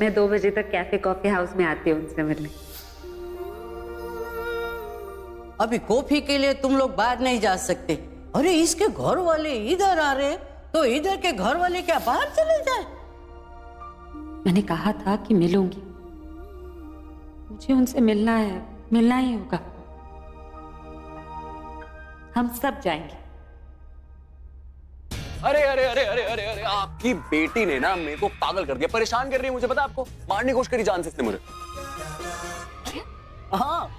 मैं 2 बजे तक कैफे कॉफी हाउस में आती हूँ उनसे मिलने। अभी कॉफी के लिए तुम लोग बाहर नहीं जा सकते। अरे इसके घर वाले इधर आ रहे, तो इधर के घर वाले क्या बाहर चले जाए? मैंने कहा था कि मिलूंगी, मुझे उनसे मिलना है, मिलना ही होगा। हम सब जाएंगे। अरे अरे अरे अरे अरे अरे आपकी बेटी ने ना मेरे को पागल कर दिया, परेशान कर रही है मुझे। पता आपको, मारने की कोशिश करी जान से इसने मुझे। हाँ,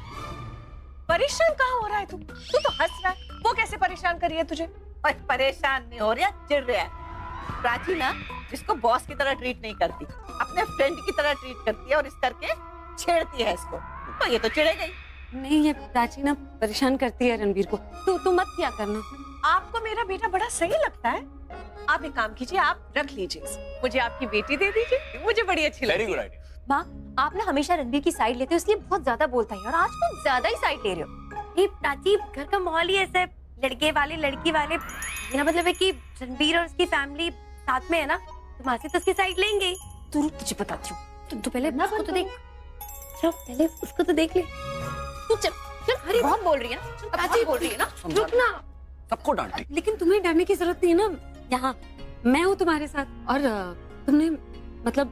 परेशान कहाँ हो रहा है तू तो हंस रहा है। वो कैसे परेशान कर रही है तुझे? और परेशान नहीं हो रहा, चिढ़ रहा है। प्राची ना इसको बॉस की तरह ट्रीट नहीं करती, अपने फ्रेंड की तरह ट्रीट करती है और इस करके छेड़ती है इसको, तो ये तो चिढ़ेगी। नहीं, ये प्राची ना परेशान करती है रणबीर को। तू मत क्या करना। आपको मेरा बेटा बड़ा सही लगता है। आप एक काम कीजिए, आप रख लीजिए, मुझे आपकी बेटी दे दीजिए, मुझे बड़ी अच्छी लगती है। Very good idea. माँ, आप ना हमेशा रणबीर की साइड लेते हो, इसलिए बहुत ज्यादा बोलता है और आज कुछ ज्यादा ही साइड ले रहे हो। ये प्राची, घर का माहौल ही ऐसा है, लड़के वाले लड़की वाले। मेरा मतलब है कि रणबीर और उसकी फैमिली साथ में है ना, तो मासी तो उसकी साइड लेंगे ही। तू तुझे बताती हूँ, तू पहले उसको तो देख, चल पहले उसको तो देख ले। तू चल चल। अरे बहुत बोल रही है ना, प्राची बोल रही है ना, रुक ना। सबको डांटती। लेकिन तुम्हें डरने की जरूरत नहीं है ना, यहाँ मैं हूँ तुम्हारे साथ। और तुमने मतलब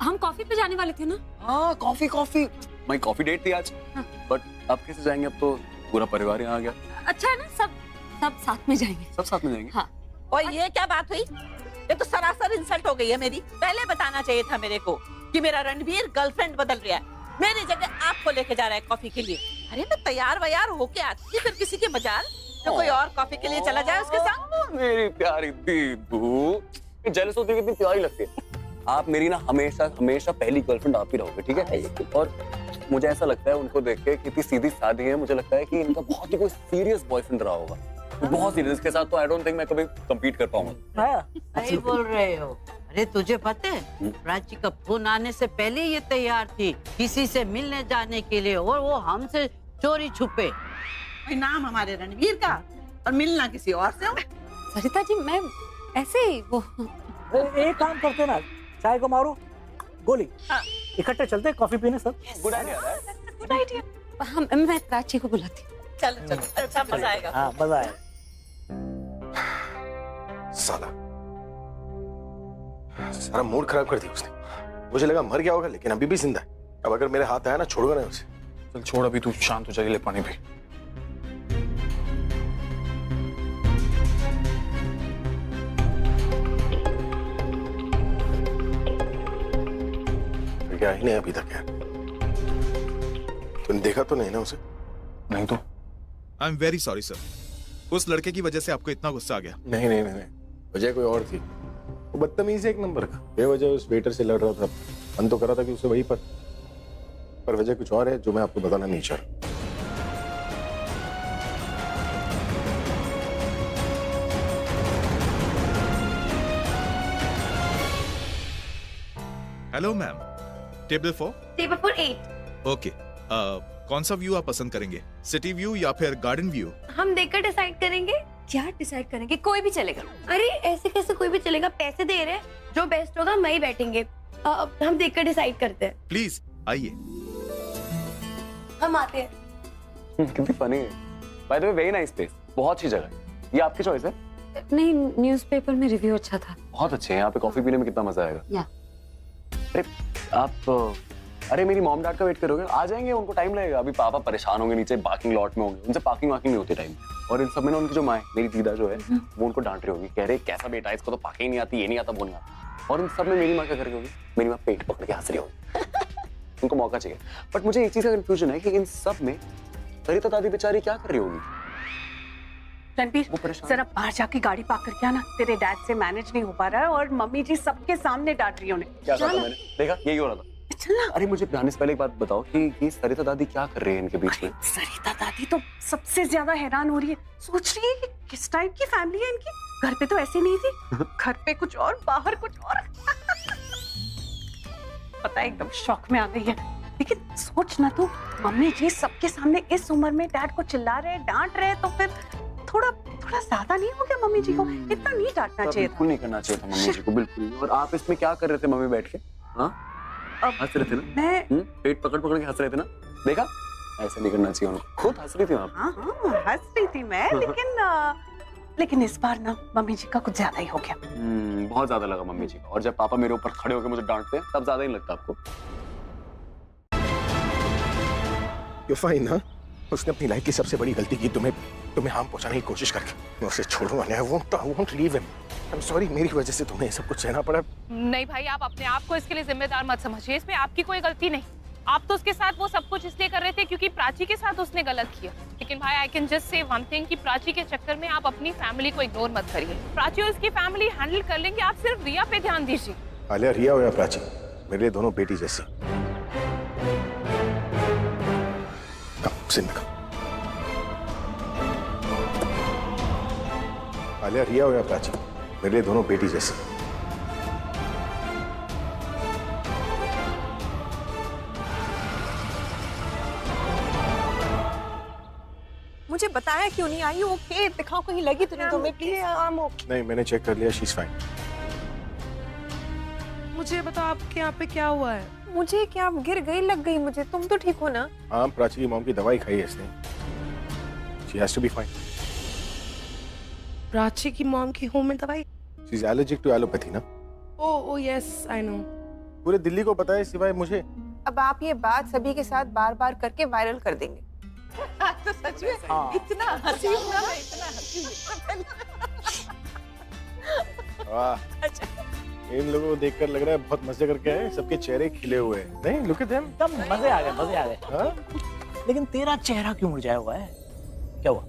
हम कॉफी पे जाने वाले थे ना? हाँ, कॉफी कॉफी। मैं कॉफी डेट थी आज। हाँ। बट अब कैसे जाएंगे? अब तो पूरा परिवार यहाँ आ गया। अच्छा है ना, सब साथ में जाएंगे। सब साथ में जाएंगे। हाँ। और ये क्या बात हुई? ये तो सरासर इंसल्ट हो गई है मेरी। पहले बताना चाहिए था मेरे को कि मेरा रणबीर गर्लफ्रेंड बदल रहा है, मेरी जगह आपको लेके जा रहा है कॉफी के लिए। अरे मैं तैयार वैयार होके आती फिर किसी के बाजार, तो कोई और कॉफी के लिए चला जाए उसके साथ। मेरी प्यारी दीदू, जेलस होती है, कितनी प्यारी लगती है। आप मेरी ना हमेशा हमेशा पहली गर्लफ्रेंड आप ही रहोगे, ठीक है? और मुझे ऐसा लगता है उनको देख के, कितनी सीधी सादी है, मुझे लगता है कि इनका बहुत ही कोई सीरियस बॉयफ्रेंड रहा होगा, बहुत सीरियस। इसके साथ तो आई डोंट थिंक मैं कभी compete कर पाऊंगा। सही बोल रहे हो। अरे तुझे पता है, प्राची का फोन आने से पहले ये तैयार थी किसी से मिलने जाने के लिए, और वो हमसे चोरी छुपे। नाम हमारे रणबीर का और मिलना किसी और से हो। सरिता जी, मैं ऐसे ही वो एक काम करते ना, चाय को मारो गोली, हाँ। इकट्ठे चलते हैं कॉफी पीने सब। गुड आइडिया है। Good idea. मैं प्राची को बुलाती हूँ। चलो चलो, अच्छा मजा आएगा। हाँ मजा आएगा। सारा मूड खराब कर दिया उसने। मुझे लगा मर गया होगा, लेकिन अभी भी जिंदा है। अब अगर मेरे हाथ आया ना, छोड़ूंगा नहीं उसे। चल छोड़, अभी तू शांत हो जाइए, ले पानी पी। क्या ही नहीं अभी तक यार। तुमने देखा तो नहीं ना उसे? नहीं तो। I am very sorry sir, उस लड़के की वजह से आपको इतना गुस्सा आ गया। नहीं नहीं नहीं, वजह कोई और थी। वो बदतमीज है एक नंबर का, बेवजह उस वेटर से लड़ रहा था। मन तो करा था कि उसे वही पर वजह कुछ और है जो मैं आपको बताना नहीं चाह रहा। Hello ma'am, table for 8। Okay. कौन सा व्यू आप पसंद करेंगे, सिटी व्यू या फिर गार्डन व्यू? हम देखकर डिसाइड करेंगे। क्या डिसाइड करेंगे? कोई भी चलेगा। अरे ऐसे कैसे कोई भी चलेगा? पैसे दे रहे हैं, जो बेस्ट होगा वही बैठेंगे। हम देखकर डिसाइड करते हैं। प्लीज आइए। हम आते हैं। कितनी फनी है। Bye the way, very nice place, बहुत अच्छी जगह है। ये आपकी चॉइस है? नहीं, न्यूज़पेपर में रिव्यू अच्छा था। बहुत अच्छे हैं। यहाँ पे कॉफी पीने में कितना मजा आएगा। या अरे आप, अरे मेरी मॉम डैड का वेट करोगे? आ जाएंगे, उनको टाइम लगेगा। अभी पापा परेशान होंगे, नीचे पार्किंग लॉट में होंगे, उनसे पार्किंग वाकिंग नहीं होती टाइम। और इन सब में ना उनकी जो माँ है, मेरी दीदा जो है, वो उनको डांट रही होगी, कह रहे कैसा बेटा है, इसको तो पार्किंग नहीं आती, ये नहीं आता, वो नहीं आता। और इन सब में मेरी माँ क्या कर रही होगी? मेरी माँ पेट पकड़ के हंस रही होगी। उनको मौका चाहिए। बट मुझे एक चीज का कंफ्यूजन है कि इन सब में सरिता दादी बेचारी क्या कर रही होगी? रणबीर, जरा बाहर जाके गाड़ी पार्क करके आना, तेरे डैड से मैनेज नहीं हो पा रहा है और मम्मी जी सबके सामने डांट रही है उन्हें। क्या कहा था मैंने? देखा, यही हो रहा था। चलना। अरे मुझे जाने से पहले एक बात बताओ कि सरिता दादी क्या कर रही है इनके बीच में? सरिता दादी तो सबसे ज्यादा हैरान हो रही है, सोच रही है कि किस टाइप की फैमिली है इनकी। घर पे तो ऐसे नहीं थी, घर पे कुछ और, बाहर कुछ और। पता है, एकदम शॉक में आ गई है। लेकिन सोच ना तू, मम्मी जी सबके सामने इस उम्र में डैड को चिल्ला रहे, डांट रहे, तो फिर थोड़ा ज्यादा नहीं हो गया मम्मी जी को? इतना नहीं डांटना चाहिए था। बिल्कुल नहीं करना चाहिए था मम्मी जी को, बिल्कुल। और आप इसमें क्या कर रहे थे मम्मी बैठ के? हाँ, हंस रहे थे ना? मैं पेट पकड़ पकड़ के हंस रहे थे ना? देखा? ऐसे नहीं करना चाहिए उनको। खुद हंस रही थी वहाँ पे। हाँ हंस रही थी मैं, लेकिन इस बार ना मम्मी जी का कुछ ज्यादा ही हो गया। बहुत ज्यादा लगा मम्मी जी का। और जब पापा मेरे ऊपर खड़े होकर मुझे डांटते हैं तब ज्यादा ही लगता आपको। You're fine, हाँ? उसने अपनी लाइफ की सबसे बड़ी गलती की, तुम्हें हार्म पहुंचाने की कोशिश करके। मैं उसे छोड़ूंगा नहीं। I won't leave him. I'm sorry, मेरी वजह से तुम्हें सब कुछ सहना पड़ा। नहीं भाई, आप अपने आप को इसके लिए जिम्मेदार मत समझिए। इसमें आपकी कोई गलती नहीं। आप तो उसके साथ वो सब कुछ इसलिए कर रहे थे क्योंकि प्राची के साथ उसने गलत किया। लेकिन भाई I can just say one thing कि प्राची के चक्कर में आप अपनी फैमिली को इग्नोर मत करिए। प्राची और उसकी फैमिली हैंडल कर लेंगे, आप सिर्फ रिया पे ध्यान दीजिए। आलिया, रिया हो या प्राची, मेरे लिए दोनों बेटी जैसी। सिंध का आलिया, रिया हो या प्राची, मेरे लिए दोनों बेटी जैसी। मुझे बताया क्यों नहीं आई? ओके, दिखाओ कहीं लगी तो नहीं तुम्हें प्लीज। नहीं, मैंने चेक कर लिया, शी इज फाइन। मुझे बताओ आपके यहाँ पे क्या हुआ है? मुझे क्या, गिर गई, लग गई मुझे। तुम तो ठीक हो ना? हाँ, प्राची की मॉम की दवाई खाई है इसने। She has to be fine. Prachi की मॉम की होम में दवाई? She is allergic to allopathy ना। Oh yes, I know. पूरे दिल्ली को पता है सिवाय मुझे। अब आप ये बात सभी के साथ बार बार करके वायरल कर देंगे। तो सच में इतना हंसी हूँ ना मैं, इतना हंसी। वाह, इन लोगों को देखकर लग रहा है बहुत मजे करके आए। सबके चेहरे खिले हुए हैं। नहीं, लुक एट देम। एकदम मजे आ गए, मजे आ गए। हाँ? लेकिन तेरा चेहरा क्यों मुरझाया हुआ है? क्या हुआ?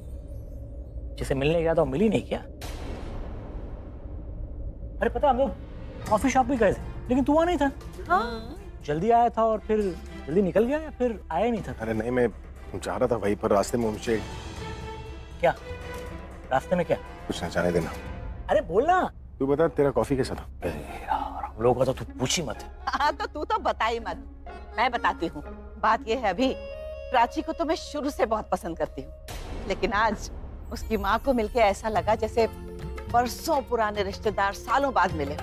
जिसे मिलने गया था वो मिल ही नहीं क्या? अरे पता, हम लोग कॉफी शॉप भी गए थे लेकिन तू वहाँ नहीं था। हाँ? जल्दी आया था और फिर जल्दी निकल गया या फिर आया ही नहीं था? अरे नहीं, मैं जा रहा था वहीं पर, रास्ते में मुझे। क्या रास्ते में? क्या कुछ न जाने देना। अरे बोलना। तू बता, तेरा कॉफी कैसा था? अरे यार, हम लोगों का तो तू पूछ ही मत। हाँ तो तू तो बता ही मत, मैं बताती हूँ। बात ये है अभी, प्राची को तो मैं शुरू से बहुत पसंद करती हूँ, लेकिन आज उसकी माँ को मिलके ऐसा लगा जैसे बरसों पुराने रिश्तेदार सालों बाद मिले।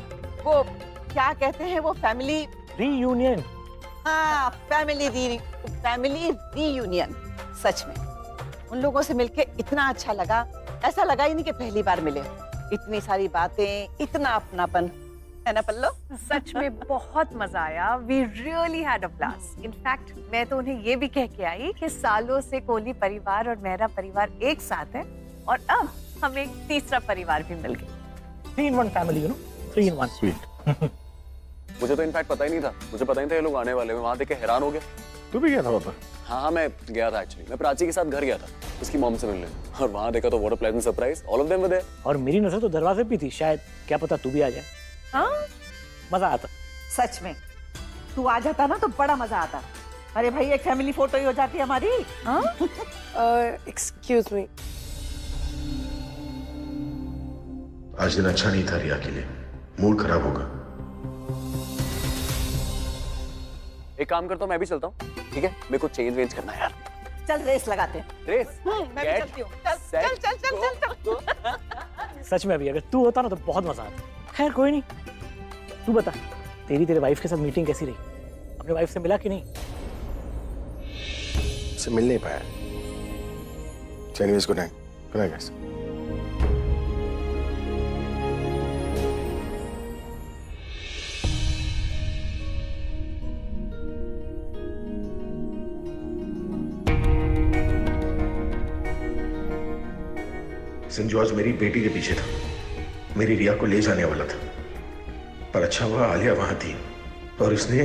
वो क्या कहते हैं, वो फैमिली रीयूनियन। हाँ, फैमिली रीयूनियन। सच में उन लोगों से मिलके इतना अच्छा लगा, ऐसा लगा ही नहीं कि पहली बार मिले। इतनी सारी बातें, इतना अपनापन, है ना पल्लो? सच में बहुत मजा आया। We really had a blast. In fact मैं तो उन्हें ये भी कह के आई कि सालों से कोहली परिवार और मेरा परिवार एक साथ है और अब हमें एक तीसरा परिवार भी मिल गया। 3 in 1 family, you know, 3 in 1। Sweet. मुझे तो इनफैक्ट पता ही नहीं था। मुझे पता ही नहीं था ये लोग आने वाले हैं। वहाँ देख के हैरान हो गया। तू भी गया था वहाँ पर? हाँ, मैं गया था एक्चुअली। मैं प्राची के साथ घर गया था उसकी मॉम से मिलने, और वहाँ देखा तो what a pleasant surprise, all of them were there. और मेरी नजर तो दरवाजे पे थी, शायद क्या पता तू भी आ जाए। हाँ, मजा आता। सच में तू आ जाता ना तो बड़ा मजा आता। अरे भाई, एक फैमिली फोटो ही हो जाती हमारी। हाँ? Excuse me. आज दिन अच्छा नहीं था रिया के लिए, मूड खराब होगा। एक काम करता हूँ, मैं भी चलता हूँ, ठीक है? मेरे को चेंज वेंज करना है यार। चल रेस लगाते हैं। रेस? मैं भी चलती हूँ। चल चल चल चल चल। सच में भी अगर तू होता ना तो बहुत मजा आता। खैर कोई नहीं, तू बता, तेरे वाइफ के साथ मीटिंग कैसी रही? अपने वाइफ से मिला कि नहीं? से मिल नहीं पाया। Anyways, good night. Good night guys. Sanju आज मेरी बेटी के पीछे था, मेरी रिया को ले जाने वाला था, पर अच्छा हुआ आलिया वहां थी और उसने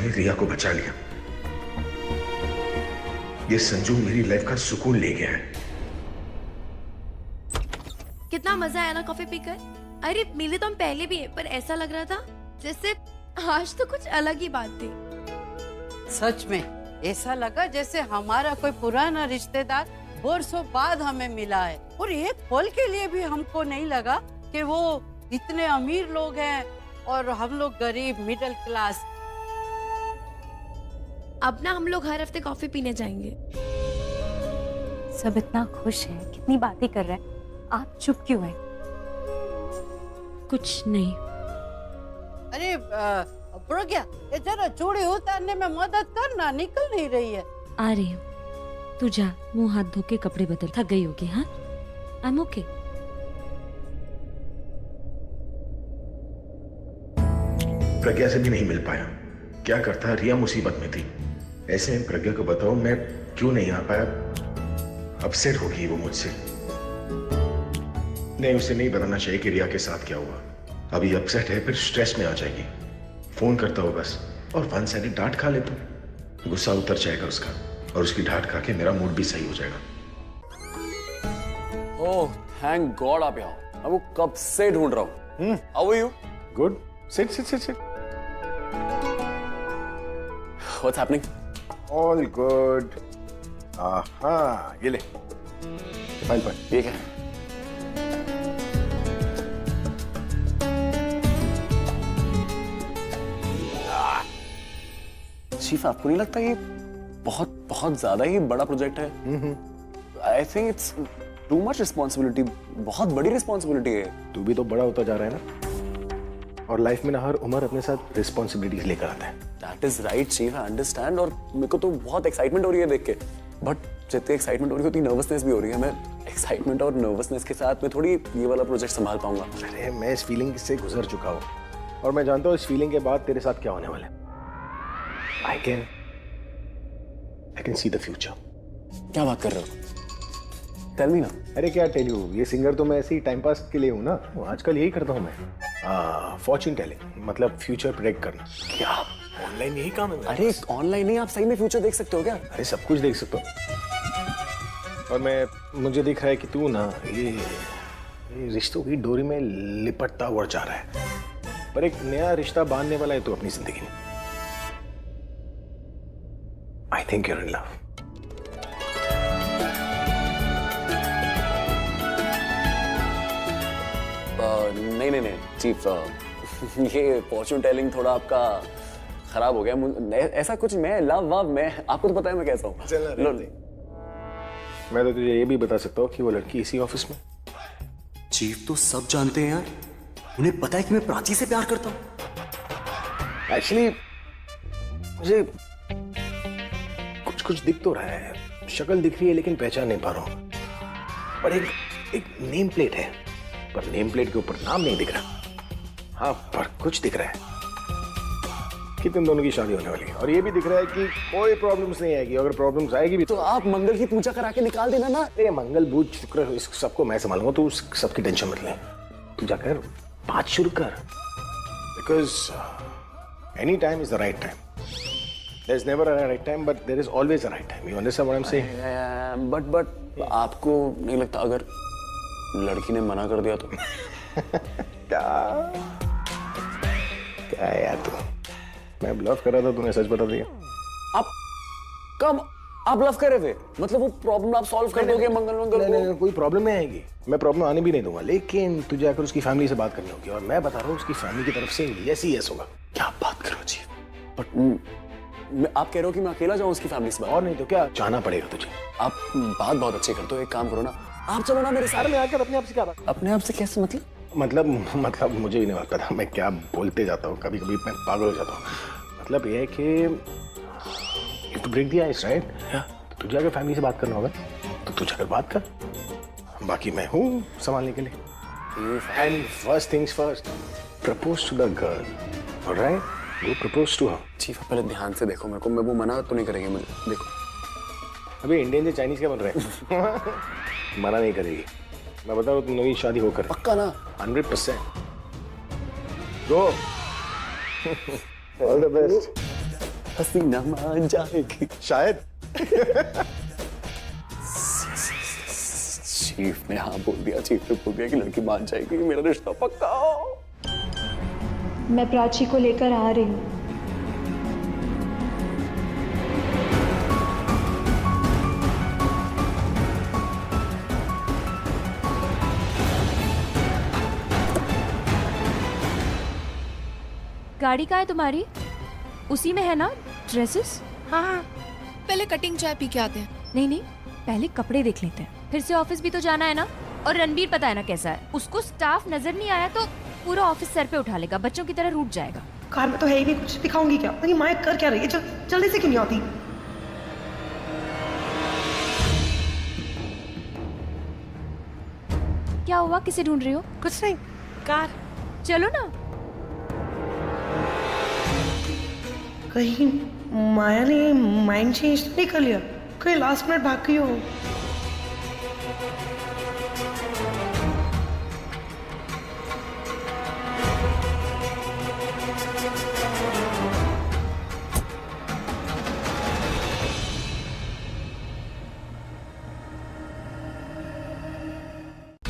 रिया को बचा लिया। ये संजू मेरी लाइफ का सुकून ले गया है। कितना मजा आया ना कॉफी पीकर। अरे मिले तो हम पहले भी है, पर ऐसा लग रहा था जैसे आज तो कुछ अलग ही बात थी। सच में ऐसा लगा जैसे हमारा कोई पुराना रिश्तेदार बरसों बाद हमें मिला है, और एक पल के लिए भी हमको नहीं लगा कि वो इतने अमीर लोग हैं और हम लोग गरीब मिडिल क्लास। अब ना हम लोग हर हफ्ते कॉफी पीने जाएंगे। सब इतना खुश हैं, कितनी बातें कर रहे हैं, आप चुप क्यों हैं? कुछ नहीं। अरे प्रज्ञा, ये जरा चूड़ी उतारने में मदद करना, निकल नहीं रही है। आ रही हूँ। तू जा, मुंह हाथ धो के कपड़े बदल, थक गई होगी। हाँ, आई एम ओके। प्रज्ञा से भी नहीं मिल पाया। क्या करता, रिया मुसीबत में थी। ऐसे में प्रज्ञा को बताओ मैं क्यों नहीं आ पाया। अपसेट होगी वो मुझसे। नहीं, उसे नहीं बताना चाहिए कि रिया के साथ क्या हुआ। अभी अपसेट है, फिर स्ट्रेस में आ जाएगी। फोन करता हूँ बस, और 1 साइडेड डांट खा लेता हूँ। गुस्सा उतर जाएगा उसका, और उसकी डांट खा के मेरा मूड भी सही हो जाएगा। ओह थैंक गॉड आप यहाँ हो। मैं वो कब से ढूंढ रहा हूँ। How are you? Good, sit sit sit sit. What's happening? All good. हाँ, ये ले फाइल पर। ठीक है। चीफ, आपको नहीं लगता ये बहुत बहुत ज्यादा ही बड़ा प्रोजेक्ट है? I think it's too much responsibility. बहुत बड़ी रिस्पॉन्सिबिलिटी है। तू भी तो बड़ा होता जा रहा है ना, और लाइफ में ना हर उम्र अपने साथ रिस्पॉन्सिबिलिटीज लेकर आता है। That is right chief, I understand. और मेरे को तो बहुत एक्साइटमेंट हो रही है देख के, बट जितनी एक्साइटमेंट हो रही है उतनी नर्वसनेस भी हो रही है। मैं एक्साइटमेंट और नर्वसनेस के साथ मैं थोड़ी ये वाला प्रोजेक्ट संभाल पाऊंगा। अरे मैं इस फीलिंग से गुजर चुका हूँ, और मैं जानता हूँ इस फीलिंग के बाद तेरे साथ क्या होने वाला है। I can see the future. क्या बात कर रहे हो? Tell me ना। अरे क्या टेल यू, ये सिंगर तो मैं ऐसे ही टाइम पास के लिए हूँ ना, आजकल यही करता हूँ मैं। फॉर्च्यून टेलिंग, मतलब फ्यूचर प्रेडिक्ट करना। क्या ऑनलाइन यही काम है मेरा। अरे ऑनलाइन नहीं, आप सही में फ्यूचर देख सकते हो क्या? अरे सब कुछ देख सकता हूँ। और मुझे दिख रहा है कि तू ना ये रिश्तों की डोरी में लिपटता हुआ जा रहा है, पर एक नया रिश्ता बांधने वाला है तू अपनी जिंदगी में। I think you're in love. नहीं चीफ, ये फॉर्च्यून टेलिंग थोड़ा आपका खराब हो गया। ऐसा कुछ मैं लव मैं आपको तो पता है मैं कैसा हूँ। मैं तो तुझे ये भी बता सकता हूँ कि वो लड़की इसी ऑफिस में। चीफ तो सब जानते हैं यार, उन्हें पता है कि मैं प्राची से प्यार करता हूँ। एक्चुअली मुझे कुछ दिख तो रहा है, शक्ल दिख रही है लेकिन पहचान नहीं पा रहा हूँ। पर एक नेम प्लेट है, पर नेम प्लेट के ऊपर नाम नहीं दिख रहा। हाँ, पर कुछ दिख रहा है कि तुम दोनों की शादी होने वाली है, और ये भी दिख रहा है कि कोई प्रॉब्लम्स नहीं आएगी। अगर प्रॉब्लम्स आएगी भी तो आप मंगल की पूजा करा के निकाल देना ना। अरे मंगल बुध शुक्र इस सबको मैं संभालूंगा, तू सबकी टेंशन मत ले। तू जाकर बात शुरू कर, because any time is the right time. There's never a right time, but there is always a right time. You understand what I'm saying? But आपको नहीं लगता अगर लड़की ने मना कर दिया तो? क्या यार तू, मैं ब्लफ कर रहा था, तूने सच बता दिया। आप कब आप ब्लफ कर रहे थे? मतलब वो प्रॉब्लम आप सॉल्व कर दोगे मंगल? नहीं, कोई प्रॉब्लम नहीं आएगी, मैं प्रॉब्लम आने भी नहीं दूंगा, लेकिन तुझे आकर उसकी फैमिली से बात करनी होगी, और मैं बता रहा हूँ उसकी फैमिली की तरफ से यस ही यस होगा। क्या बात करो जी? बट आप कह रहे हो कि मैं अकेला जाऊं उसकी फैमिली से बात? और नहीं तो क्या, जाना पड़ेगा तुझे। आप बात बहुत अच्छी करते हो, एक काम करो ना, आप चलो ना मेरे साथ। में आकर अपने आप से क्या बात? अपने आप से कैसे मतलब मुझे भी नहीं पता मैं क्या बोलते जाता हूँ, कभी कभी मैं पागल हो जाता हूँ। मतलब ये है कि to break the ice, right? तुझे अगर फैमिली से बात करना होगा तो तू जाकर बात कर, बाकी मैं हूँ संभालने के लिए। And first things first, propose to the girl, alright? वो प्रपोज टू हर। चीफ पहले ध्यान से देखो मेरे को, मैं वो मना तो नहीं करेंगे मुझे। देखो अभी इंडियन से चाइनीज क्या बन रहे हैं? मना नहीं करेगी, मैं बता रहा हूँ, तुम नई शादी होकर पक्का ना? 100%। गो, ऑल द बेस्ट। हसीना मान जाएगी शायद। चीफ ने हाँ बोल दिया, चीफ ने बोल दिया कि लड़की मान जाएगी, मेरा रिश्ता पक्का हो। मैं प्राची को लेकर आ रही हूँ। गाड़ी कहाँ है तुम्हारी? उसी में है ना ड्रेसेस? हाँ, पहले कटिंग चाय पी के आते हैं। नहीं, पहले कपड़े देख लेते हैं, फिर से ऑफिस भी तो जाना है ना। और रणबीर पता है ना कैसा है, उसको स्टाफ नजर नहीं आया तो पूरा ऑफिस सर पे उठा लेगा, बच्चों की तरह रूठ जाएगा। कार में तो है ही नहीं कुछ, दिखाऊंगी क्या? अरे माया कर क्या रही है? जल्दी से क्यों नहीं आती? क्या हुआ, किसे ढूंढ रही हो? कुछ नहीं, कार। चलो ना। कहीं माया ने माइंड चेंज तो नहीं कर लिया? कहीं लास्ट मिनट भाग गई हो?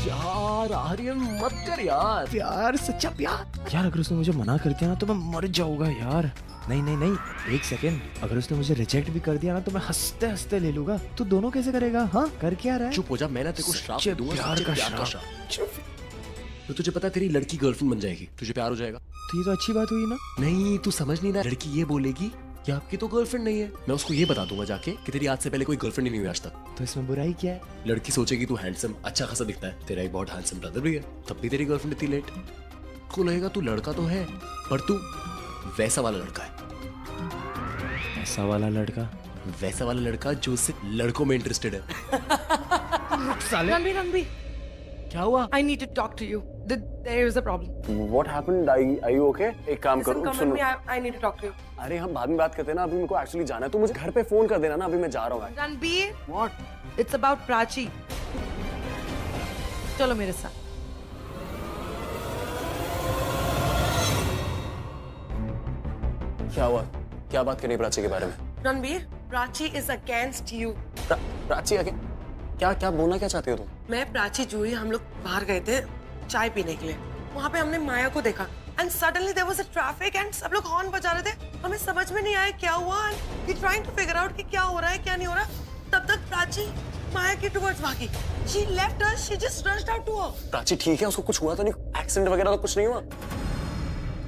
यार आर्यन मत कर यार। प्यार, सच्चा प्यार। यार अगर उसने मुझे मना कर दिया ना तो मैं मर जाऊंगा यार। नहीं नहीं नहीं, एक सेकेंड, अगर उसने मुझे रिजेक्ट भी कर दिया ना तो मैं हंसते हंसते ले लूंगा। तू दोनों कैसे करेगा? हाँ कर क्या रहा है? चुप हो जा, मैं ना तेरे को श्राप दूंगा, प्यार का श्राप। तो तुझे पता तेरी लड़की गर्लफ्रेंड बन जाएगी, तुझे प्यार हो जाएगा। तो ये तो अच्छी बात हुई ना। नहीं तू समझ नहीं ना, लड़की ये बोलेगी कि आपकी तो गर्लफ्रेंड नहीं है। मैं उसको ये बता दूंगा जाके कि तेरी आज से पहले कोई गर्लफ्रेंड ही नहीं हुई आज तक। तो इसमें बुराई क्या है? लड़की सोचेगी तू हैंडसम, अच्छा खासा दिखता है, तेरा एक बहुत हैंडसम ब्रदर भी है, तब भी तेरी गर्लफ्रेंड इतनी लेट। उसको लगेगा तू लड़का तो है पर तू वैसा वाला लड़का है। ऐसा वाला लड़का? वैसा वाला लड़का जो सिर्फ लड़कों में इंटरेस्टेड है। रणबीर, क्या हुआ? I need to talk to you. There is a problem. What happened? Are you okay? एक काम Listen, करो, come with सुनो। me. I need to talk to you. अरे हम बाद में बात करते हैं ना, अभी मेरे को एक्चुअली जाना है। तू मुझे घर पे फोन कर देना ना, अभी मैं जा रहा हूँ। Ranbir, What? it's about Prachi. चलो मेरे साथ। क्या हुआ? क्या बात करनी है प्राची के बारे में? Ranbir, Prachi is against you. Prachi आगे क्या क्या बोलना क्या चाहती हो तुम? मैं, प्राची, जूही, हम लोग बाहर गए थे चाय पीने के लिए। वहाँ पे हमने माया को देखा and suddenly there was a traffic एंड सब लोग हॉर्न बजा रहे थे। हमें समझ में नहीं आया क्या हुआ and we trying to figure out कि क्या हो रहा है क्या नहीं हो रहा। तब तक प्राची माया के टुवर्ड्स भागी। She left us, she just rushed out to her. Prachi ठीक है? उसको कुछ हुआ तो नहीं? एक्सीडेंट वगैरह तो कुछ नहीं हुआ?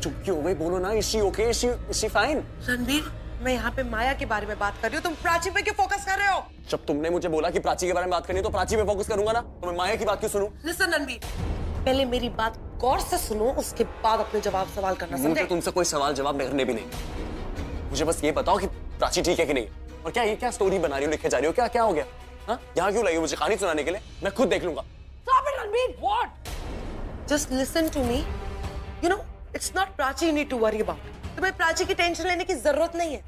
चुप क्यों हो गई? बोलो ना, is she okay? Is she fine? Ranbir, मैं यहाँ पे माया के बारे में बात कर रही हूँ, तुम प्राची पे क्यों फोकस कर रहे हो? जब तुमने मुझे बोला कि प्राची के बारे में बात करनी है तो प्राची पे फोकस करूंगा ना, तो मैं माया की बात क्यों सुनूं? लिसन रणबीर, पहले मेरी बात गौर से सुनो, उसके बाद अपने जवाब सवाल करना, समझे? मुझे तुमसे कोई सवाल जवाब करने भी नहीं। मुझे बस ये बताओ कि प्राची ठीक है कि नहीं, और क्या ये क्या स्टोरी बना रही हो, लिखे जा रही हो, क्या क्या हो गया? हाँ, यहाँ क्यों लाई हो मुझे कहानी सुनाने के लिए? मैं खुद देख लूंगा। Stop it, Ranbir! What? Just listen to me. You know, it's not Prachi you need to worry about. तुम्हें प्राची की टेंशन लेने की जरूरत नहीं है।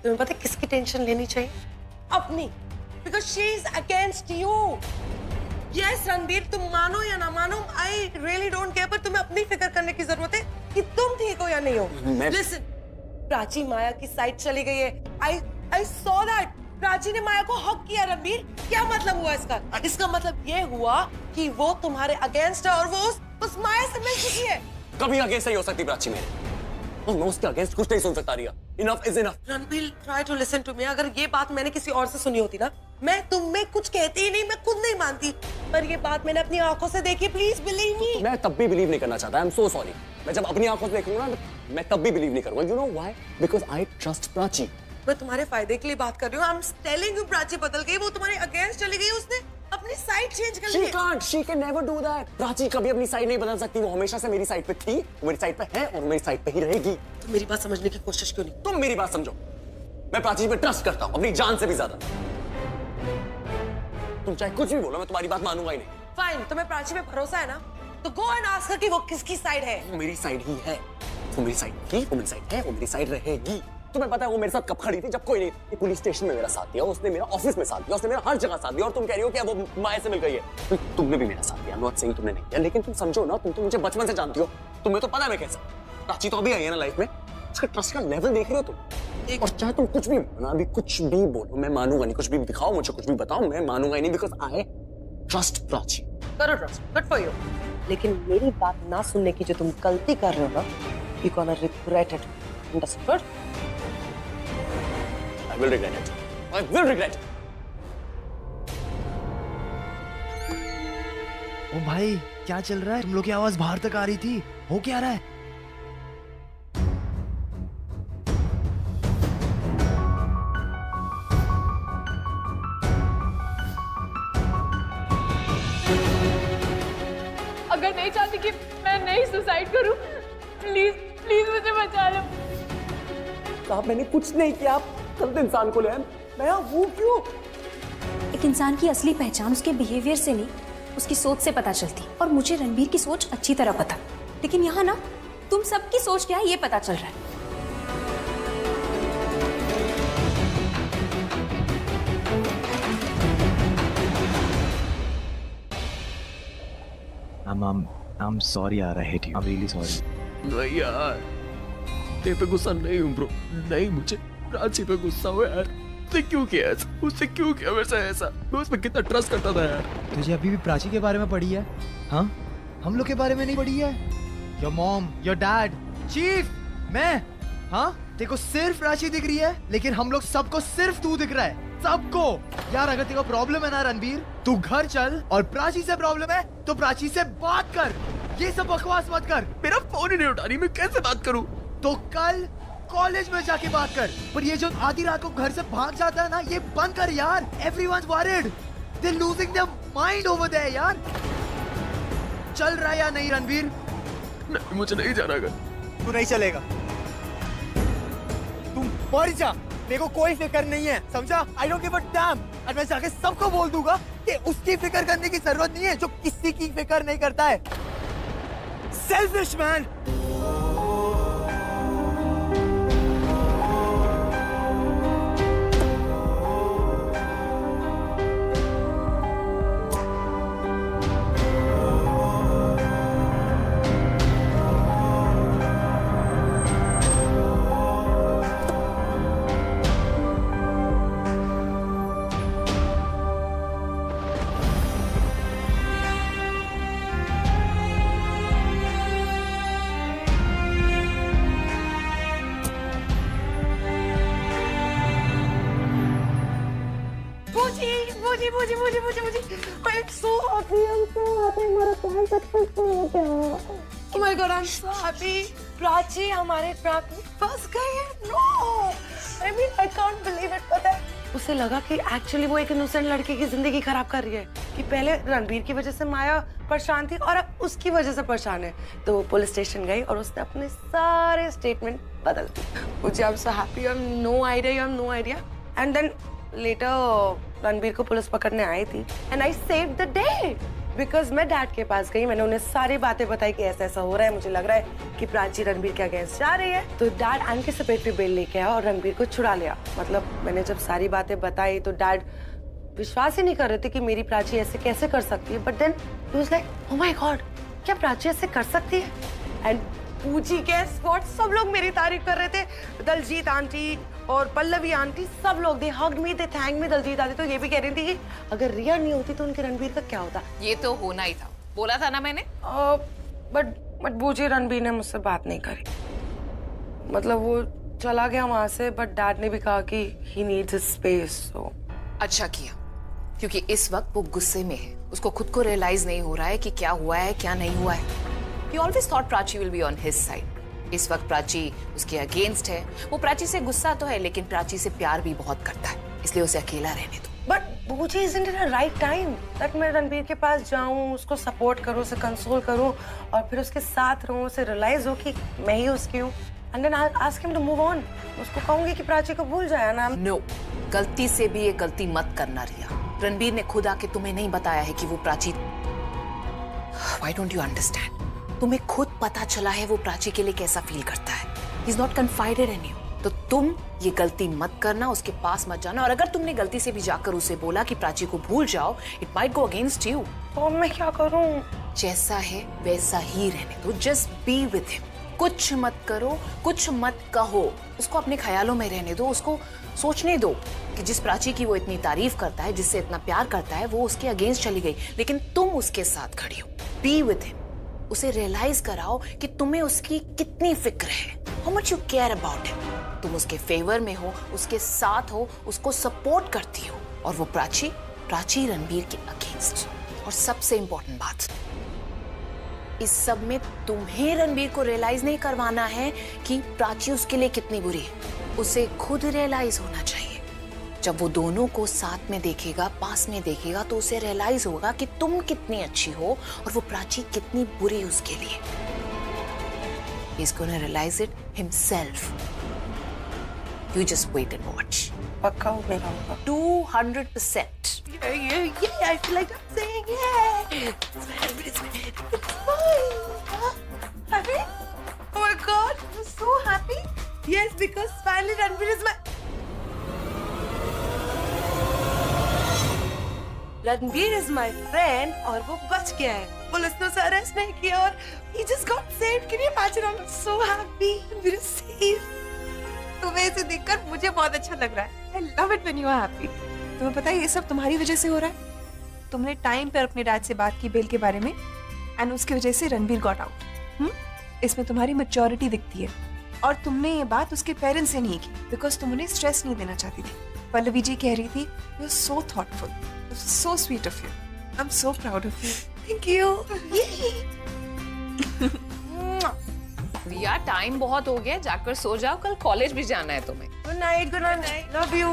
तुम्हें पता है किसकी टेंशन लेनी चाहिए? अपनी। Because she is against you. Yes, Ranbir, तुम मानो या ना मानो, I really don't care, पर तुम्हें अपनी फिक्र करने की जरूरत है कि तुम ठीक हो या नहीं हो। Listen, प्राची माया की साइड चली गई है। I saw that. प्राची ने माया को हक किया। रणबीर, क्या मतलब हुआ इसका? इसका मतलब ये हुआ कि वो तुम्हारे अगेंस्ट है और वो उस माया से मिल चुकी है। कभी अगेंस्ट नहीं हो सकती प्राची मेरे, और मैं उसके अगेंस्ट कुछ नहीं सुन सकता। Riya, enough is enough. Ranbir, try to listen to me. अगर ये बात मैंने किसी और से सुनी होती ना, मैं तुम में कुछ कहती ही नहीं, मैं खुद नहीं मानती, पर ये बात मैंने अपनी आंखों से देखी। Please believe me. मैं तब भी बिलीव नहीं करना चाहता। आई एम सो सॉरी। मैं जब अपनी आंखों से देखूंगा ना, मैं तब भी बिलीव नहीं करूंगा। You know why? Because I trust Prachi. मैं तुम्हारे फायदे के लिए बात कर रही हूँ। I am telling you, Prachi बदल गई, वो तुम्हारे अगेंस्ट चली गई, उसने अपनी साइड चेंज कर ली। She can never do that. Prachi कभी अपनी साइड नहीं बदल सकती। वो हमेशा से मेरी साइड पे थी, वो मेरी साइड पे है और मेरी साइड पे ही रहेगी। तो मेरी बात समझने की कोशिश क्यों नहीं? तुम मेरी बात समझो। मैं प्राची पे ट्रस्ट करता हूँ, अपनी जान से भी ज्यादा। तुम चाहे कुछ भी बोलो, मैं तुम्हारी बात मानूंगा ही नहीं। फाइन, तुम्हें प्राची पे भरोसा है ना, तो गो एंड आस्क हर कि वो किसकी साइड है। वो मेरी साइड ही है। वो मेरी साइड थी, वो मेरी साइड है, वो मेरी साइड रहेगी। तुम्हें पता है वो मेरे साथ कब खड़ी थी? जब कोई नहीं। ये पुलिस स्टेशन में मेरा साथ दिया, उसने मेरा ऑफिस में साथ दिया, उसने मेरा हर जगह साथ दिया, और तुम कह रही हो कि वो माया से मिल गई है। तुमने भी मेरा साथ दिया, नॉट सेइंग तुमने नहीं दिया, लेकिन तुम समझो ना, तुम तो मुझे बचपन से जानती हो, तुम्हें तो पता है मैं कैसा। प्राची तो अभी आई है ना लाइफ में, उसका ट्रस्ट का लेवल देख रहे हो तुम। और चाहे तुम कुछ भी बोलो, अभी कुछ भी बोलो, मैं मानूंगा नहीं। कुछ भी दिखाओ मुझे, कुछ भी बताओ, मैं मानूंगा ही नहीं, बिकॉज आई ट्रस्ट प्राची। करो ट्रस्ट, गुड फॉर यू। लेकिन मेरी बात ना सुनने की जो तुम गलती कर रहे हो ना, you gonna regret it. Understood? I will regret it. I will regret it. ओ भाई, क्या चल रहा है? तुम लोग की आवाज बाहर तक आ रही थी, हो क्या रहा है? अगर नहीं चाहती कि मैं नहीं सुसाइड करूं, प्लीज प्लीज मुझे बचा लो। साहब मैंने कुछ नहीं किया, आप गलत इंसान को ले आए। मैं वो क्यों? एक इंसान की असली पहचान उसके बिहेवियर से नहीं, उसकी सोच से पता चलती। और मुझे रणबीर की सोच अच्छी तरह पता, लेकिन यहाँ ना तुम सबकी सोच क्या है ये पता चल रहा है। I'm sorry यार, I hate you. I'm really sorry. नहीं यार, तेरे पे गुस्सा नहीं हूँ ब्रो, नहीं, मुझे प्राची पे गुस्सा हुआ यार। उसने क्यों किया ऐसा? उसने क्यों किया मेरे से ऐसा? मैं उसमें कितना ट्रस्ट करता था यार। तुझे अभी भी प्राची के बारे में पड़ी है? हाँ, हम लोग के बारे में नहीं पड़ी है? Your mom, your dad, chief, मैं, हाँ, तेरे को सिर्फ प्राची दिख रही है, लेकिन हम लोग सबको सिर्फ तू दिख रहा है, सबको। यार अगर तेरे को प्रॉब्लम है ना रणबीर, तू घर चल, और प्राची से प्रॉब्लम है तो प्राची से बात कर, ये सब बकवास मत कर। मेरा फोन ही नहीं उठा रही, मैं कैसे बात करूं? तो कल कॉलेज में जाके बात कर। पर ये जो आधी रात को घर से भाग जाता है ना, ये बंद कर यार। Everyone's worried, they're losing their mind over there यार। चल रहा है या नहीं रणबीर? नहीं, मुझे नहीं जाना घर। तू नहीं चलेगा, तुम मर जा, मेरे को कोई फिक्र नहीं है, समझा? I don't give a damn। और मैं जाके सबको बोल दूंगा कि उसकी फिक्र करने की जरूरत नहीं है जो किसी की फिक्र नहीं करता है। Selfish man। I'm so happy, I'm so happy, हमारा प्लान सक्सेसफुल हो गया। Oh my God, I'm so happy। Prachi हमारे ट्रैक में फंस गई है। No, I mean I can't believe it। पता है, उसे लगा कि एक्चुअली वो एक इनोसेंट लड़के की जिंदगी खराब कर रही है, कि पहले रणबीर की वजह से माया परेशान थी और अब उसकी वजह से परेशान है। तो वो पुलिस स्टेशन गई और उसने अपने सारे स्टेटमेंट बदल दिए। मुझे I'm so happy, you have no idea, you have no idea। And then later Ranbir को पुलिस पकड़ने आई थी and I saved the day because मैं डैड के पास गई, मैंने उन्हें सारी बातें बताई कि ऐसा ऐसा हो रहा है, मुझे लग रहा है कि प्राची रणबीर के अगेंस्ट जा रही है। तो डैड एंटिसिपेटरी बेल लेके आया और रणबीर को छुड़ा लिया। मतलब मैंने जब सारी बातें बताई तो डैड विश्वास ही नहीं कर रहे थे कि मेरी प्राची ऐसे कैसे कर सकती है। But then he was like, oh my god, क्या प्राची ऐसे कर सकती है? एंड पूजी गेस व्हाट, सब लोग मेरी तारीफ कर रहे थे। दलजीत आंटी और पल्लवी आंटी, सब लोग दे हग्ड मी, दे थैंक मी। दलजीत आंटी तो ये भी कह रही थी कि अगर रिया नहीं होती तो उनके रणबीर का क्या होता। ये तो होना ही था, बोला था ना मैंने। बट बूझे रणबीर ने मुझसे बात नहीं करी। मतलब वो चला गया वहां से, बट डैड ने भी कहा कि ही नीड्स हिज स्पेस। सो अच्छा किया, क्योंकि इस वक्त वो गुस्से में है, उसको खुद को रियलाइज नहीं हो रहा है कि क्या हुआ है क्या नहीं हुआ है। He always thought Prachi will be on his side। इस वक्त प्राची उसके अगेंस्ट है। वो प्राची से गुस्सा तो है, लेकिन प्राची से प्यार भी बहुत करता है, इसलिए उसे अकेला रहने दो। बट मुझे isn't it a right time that मैं रणबीर के पास जाऊं, उसको सपोर्ट करूं, उसे कंसोल करूं और फिर उसके साथ रहूं, उसे रियलाइज हो कि मैं ही उसकी हूं। And then I'll ask him to move on। उसको कहूंगी कि प्राची को भूल जाए ना। No, गलती से भी ये गलती मत करना रिया। रणबीर ने खुद आके तुम्हें नहीं बताया है कि वो Prachi. Why don't you understand? तुम्हें खुद पता चला है वो प्राची के लिए कैसा फील करता है। He's not confided in you। तो तुम ये गलती मत करना, उसके पास मत जाना। और अगर तुमने गलती से भी जाकर उसे बोला कि प्राची को भूल जाओ, it might go against you। तो मैं क्या करूं? जैसा है वैसा ही रहने दो। Just be with him। कुछ मत करो, कुछ मत कहो, उसको अपने ख्यालों में रहने दो। उसको सोचने दो कि जिस प्राची की वो इतनी तारीफ करता है, जिससे इतना प्यार करता है, वो उसके अगेंस्ट चली गई, लेकिन तुम उसके साथ खड़ी हो। Be with him। उसे रियलाइज कराओ कि तुम्हें उसकी कितनी फिक्र है, how much you care about him। तुम उसके फेवर में हो, उसके साथ हो, उसको सपोर्ट करती हो। और वो प्राची रणबीर के अगेंस्ट। और सबसे इंपॉर्टेंट बात, इस सब में तुम्हें रणबीर को रियलाइज नहीं करवाना है कि प्राची उसके लिए कितनी बुरी है, उसे खुद रियलाइज होना चाहिए। जब वो दोनों को साथ में देखेगा, पास में देखेगा, तो उसे रियलाइज होगा कि तुम कितनी अच्छी हो और वो प्राची कितनी बुरी उसके लिए। He's gonna realize it himself. You just wait and watch. पक्का हो मेरा होगा। 200%. Yeah, I feel like I'm saying yeah. It's mine. Happy? Oh my God, I'm so happy. Yes, because finally Ranveer is my. Ranbir is my friend और वो बच गया है, police ने उसे अरेस्ट नहीं किया और he just got saved. Can you imagine? I'm so happy. Ranbir is safe. तुम्हें इसे देखकर मुझे बहुत अच्छा लग रहा है. I love it when you are happy. तुम्हें पता है ये सब तुम्हारी वजह से हो रहा है. तुमने टाइम पर अपने डैड से बात की बेल के बारे में एंड उसकी वजह से रणबीर गॉट आउट. इसमें तुम्हारी मैच्योरिटी दिखती है और तुमने ये बात उसके पेरेंट्स से नहीं की बिकॉज तुम उन्हें स्ट्रेस नहीं देना चाहती थी. पल्लवी जी कह रही थी you are so thoughtful. So sweet of you. I'm so proud of you. Thank you. Riya time बहुत हो गया, जाकर सो जाओ, कल कॉलेज भी जाना है तुम्हें. Good night. Good night. Love you.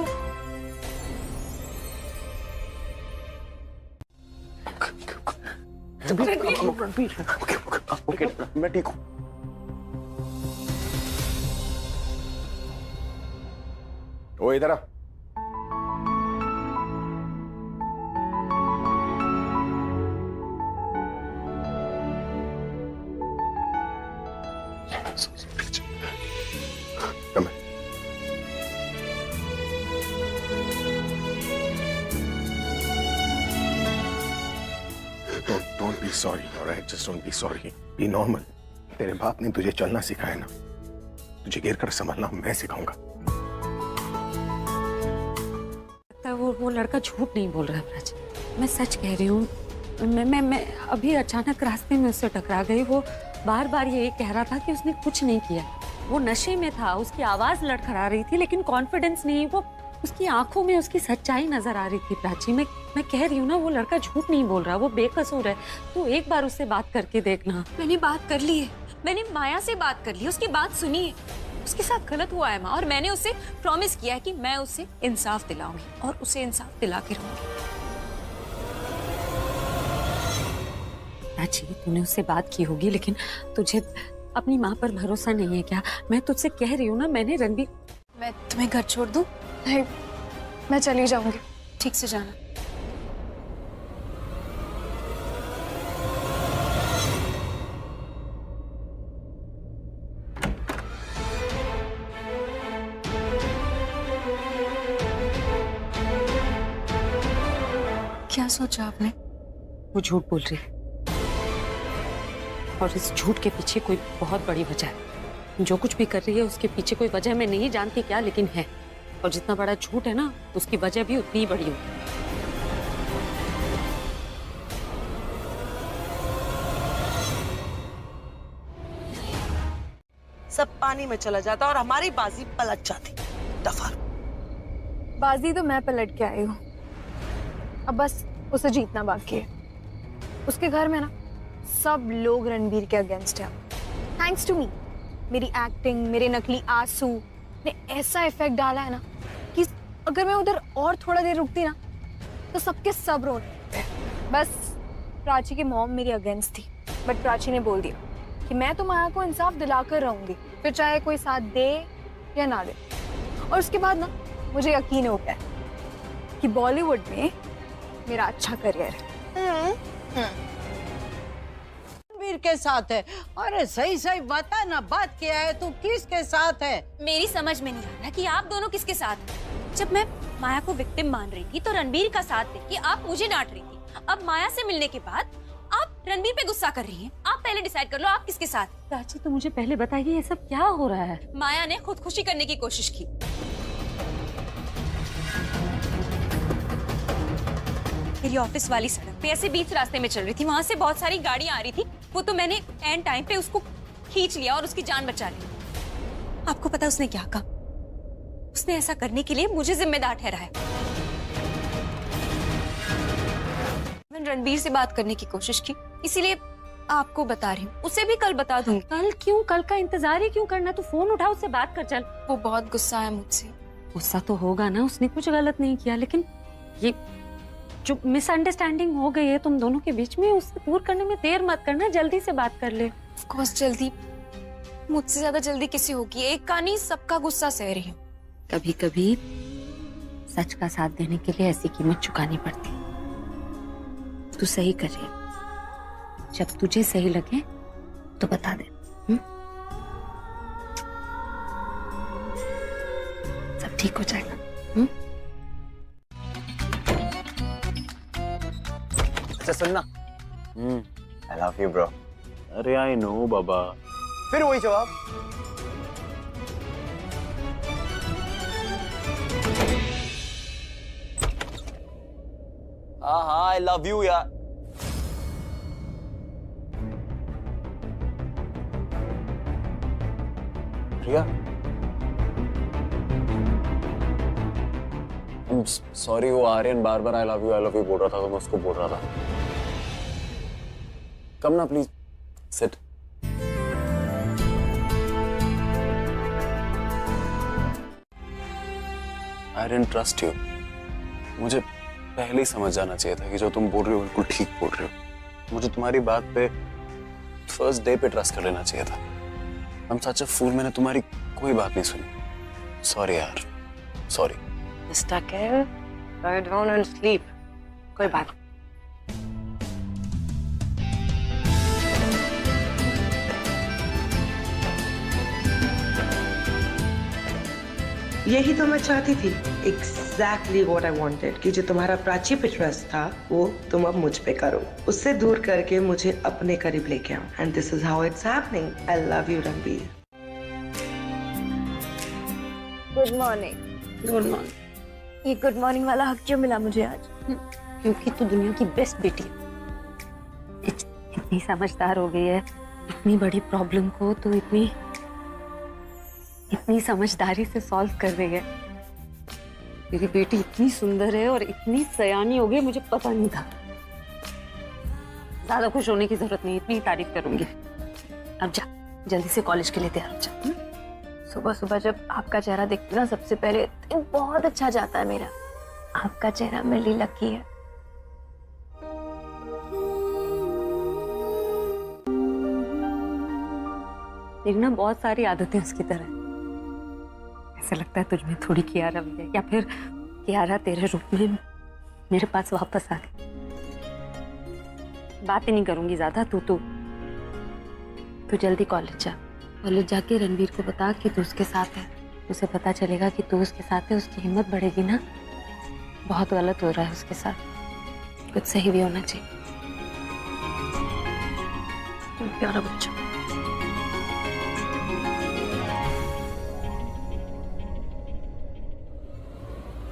Okay, मैं ठीक हूँ. ओ इधर आ. Come on. Don't be sorry, all right? Just don't be sorry. Be normal. तेरे बाप ने तुझे चलना सिखाया ना, तुझे गिर कर संभलना मैं सिखाऊंगा. वो लड़का झूठ नहीं बोल रहा है प्राची. मैं सच कह रही हूँ. मैं अभी अचानक रास्ते में उससे टकरा गई. वो बार बार यही कह रहा था कि उसने कुछ नहीं किया. वो नशे में था, उसकी आवाज लड़खड़ा रही थी लेकिन कॉन्फिडेंस नहीं. वो उसकी आंखों में उसकी सच्चाई नजर आ रही थी प्राची. मैं कह रही हूँ ना, वो लड़का झूठ नहीं बोल रहा, वो बेकसूर है. तो एक बार उससे बात करके देखना. मैंने बात कर ली है, मैंने माया से बात कर ली, उसकी बात सुनी है. उसके साथ गलत हुआ है माँ, और मैंने उसे प्रॉमिस किया है कि मैं उसे इंसाफ दिलाऊंगी और उसे इंसाफ दिला के रहूंगी. प्राची, तूने उससे बात की होगी लेकिन तुझे अपनी माँ पर भरोसा नहीं है क्या? मैं तुझसे कह रही हूँ ना, मैंने रणबीर. मैं तुम्हें घर छोड़ दूं? नहीं, मैं चली जाऊंगी. ठीक से जाना. क्या सोचा आपने? वो झूठ बोल रही है और इस झूठ के पीछे कोई बहुत बड़ी वजह है. जो कुछ भी कर रही है उसके पीछे कोई वजह मैं नहीं जानती क्या, लेकिन है. और जितना बड़ा झूठ है ना, उसकी वजह भी उतनी ही बड़ी होगी. सब पानी में चला जाता और हमारी बाजी पलट जाती. दफा. बाजी तो मैं पलट के आई हूँ, अब बस उसे जीतना बाकी है. उसके घर में ना सब लोग रणबीर के अगेंस्ट है. थैंक्स टू मी, मेरी एक्टिंग, मेरे नकली आंसू ने ऐसा इफेक्ट डाला है ना कि अगर मैं उधर और थोड़ा देर रुकती ना तो सबके सब रोने लगते. बस प्राची की मॉम मेरी अगेंस्ट थी, बट प्राची ने बोल दिया कि मैं तो माया को इंसाफ दिलाकर रहूंगी, फिर चाहे कोई साथ दे या ना दे. और उसके बाद ना मुझे यकीन हो गया कि बॉलीवुड में मेरा अच्छा करियर है. रणबीर के साथ है. अरे सही सही बता ना, बात क्या है, तू किसके साथ है? मेरी समझ में नहीं आ रहा कि आप दोनों किसके साथ हैं. जब मैं माया को विक्टिम मान रही थी तो रणबीर का साथ देके आप मुझे डांट रही थी. अब माया से मिलने के बाद आप रणबीर पे गुस्सा कर रही हैं. आप पहले डिसाइड कर लो आप किसके साथ. प्राची, तो मुझे पहले बताइए ये सब क्या हो रहा है? माया ने खुदकुशी करने की कोशिश की. मेरी ऑफिस वाली सड़क पे ऐसे बीच रास्ते में चल रही थी, वहां से बहुत सारी गाड़ियां आ रही थी. वो तो मैंने एंड टाइम पे उसको खींच लिया और उसकी जान बचा ली. आपको पता उसने क्या कहा? उसने ऐसा करने के लिए मुझे जिम्मेदार ठहराया. मैंने रणबीर से बात करने की कोशिश की, इसीलिए आपको बता रही हूँ. उसे भी कल बता दूंगी. कल क्यों? कल का इंतजार ही क्यों करना? तू फोन उठा, उससे बात कर. चल. वो बहुत गुस्सा है मुझसे. गुस्सा तो होगा ना, उसने कुछ गलत नहीं किया, लेकिन ये जो मिसअंडरस्टैंडिंग हो गई है तुम दोनों के बीच में, उससे दूर करने में देर मत करना, जल्दी से बात कर ले. ऑफ कोर्स जल्दी मुझसे ज्यादा जल्दी किसी होगी। एक का नहीं, सबका गुस्सा सह रही हूँ। कभी कभी सच का साथ देने के लिए ऐसी कीमत चुकानी पड़ती। तू सही कर रही है, जब तुझे सही लगे तो बता दे। सब ठीक हो जाएगा। अच्छा सुनना, आई लव यू ब्रो। अरे आई नो बाबा। फिर वही जवाब। हाँ आई लव यू यार। प्रिया, सॉरी, वो आर्यन बार बार आई लव यू बोल रहा था तो मैं उसको बोल रहा था। कम ना please, sit. I didn't trust you. मुझे पहले ही समझ जाना चाहिए था कि जो तुम बोल रहे हो बिल्कुल ठीक बोल रहे हो। मुझे तुम्हारी बात पे फर्स्ट डे पे ट्रस्ट कर लेना चाहिए था। I'm such a fool, मैंने तुम्हारी कोई बात नहीं सुनी। सॉरी यार, sorry. Mr. Kel, lie down and sleep. कोई बात। यही तो मैं चाहती थी। Exactly what I wanted, कि जो तुम्हारा प्राची पे ट्रस्ट था वो तुम अब मुझ पे करो। उससे दूर करके मुझे अपने करीब लेके आओ। And this is how it's happening. I love you, Ranbir. Good morning. Good morning. ये गुड मॉर्निंग वाला हक क्यों मिला मुझे आज? क्योंकि तू दुनिया की बेस्ट बेटी है। इतनी समझदार हो गई है, इतनी बड़ी प्रॉब्लम को तो इतनी समझदारी से सॉल्व कर रही है। मेरी बेटी इतनी सुंदर है और इतनी सयानी हो गई, मुझे पता नहीं था। ज्यादा खुश होने की जरूरत नहीं, इतनी तारीफ करूंगी। अब जा, जल्दी से कॉलेज के लिए तैयार हो जा। सुबह सुबह जब आपका चेहरा देखती ना, सबसे पहले दिन बहुत अच्छा जाता है मेरा। आपका चेहरा मेरे लिए लकी है। देखना, बहुत सारी आदतें उसकी तरह। ऐसा लगता है तुझमें थोड़ी कियारा भी है, या फिर कियारा तेरे रूप में मेरे पास वापस आ गई। बात ही नहीं करूंगी ज्यादा। तू जल्दी कॉलेज जा। कॉलेज जाके रणवीर को बता कि तू उसके साथ है। उसे पता चलेगा कि तू उसके साथ है, उसकी हिम्मत बढ़ेगी ना। बहुत गलत हो रहा है उसके साथ, कुछ सही भी होना चाहिए। प्यारा बच्चा।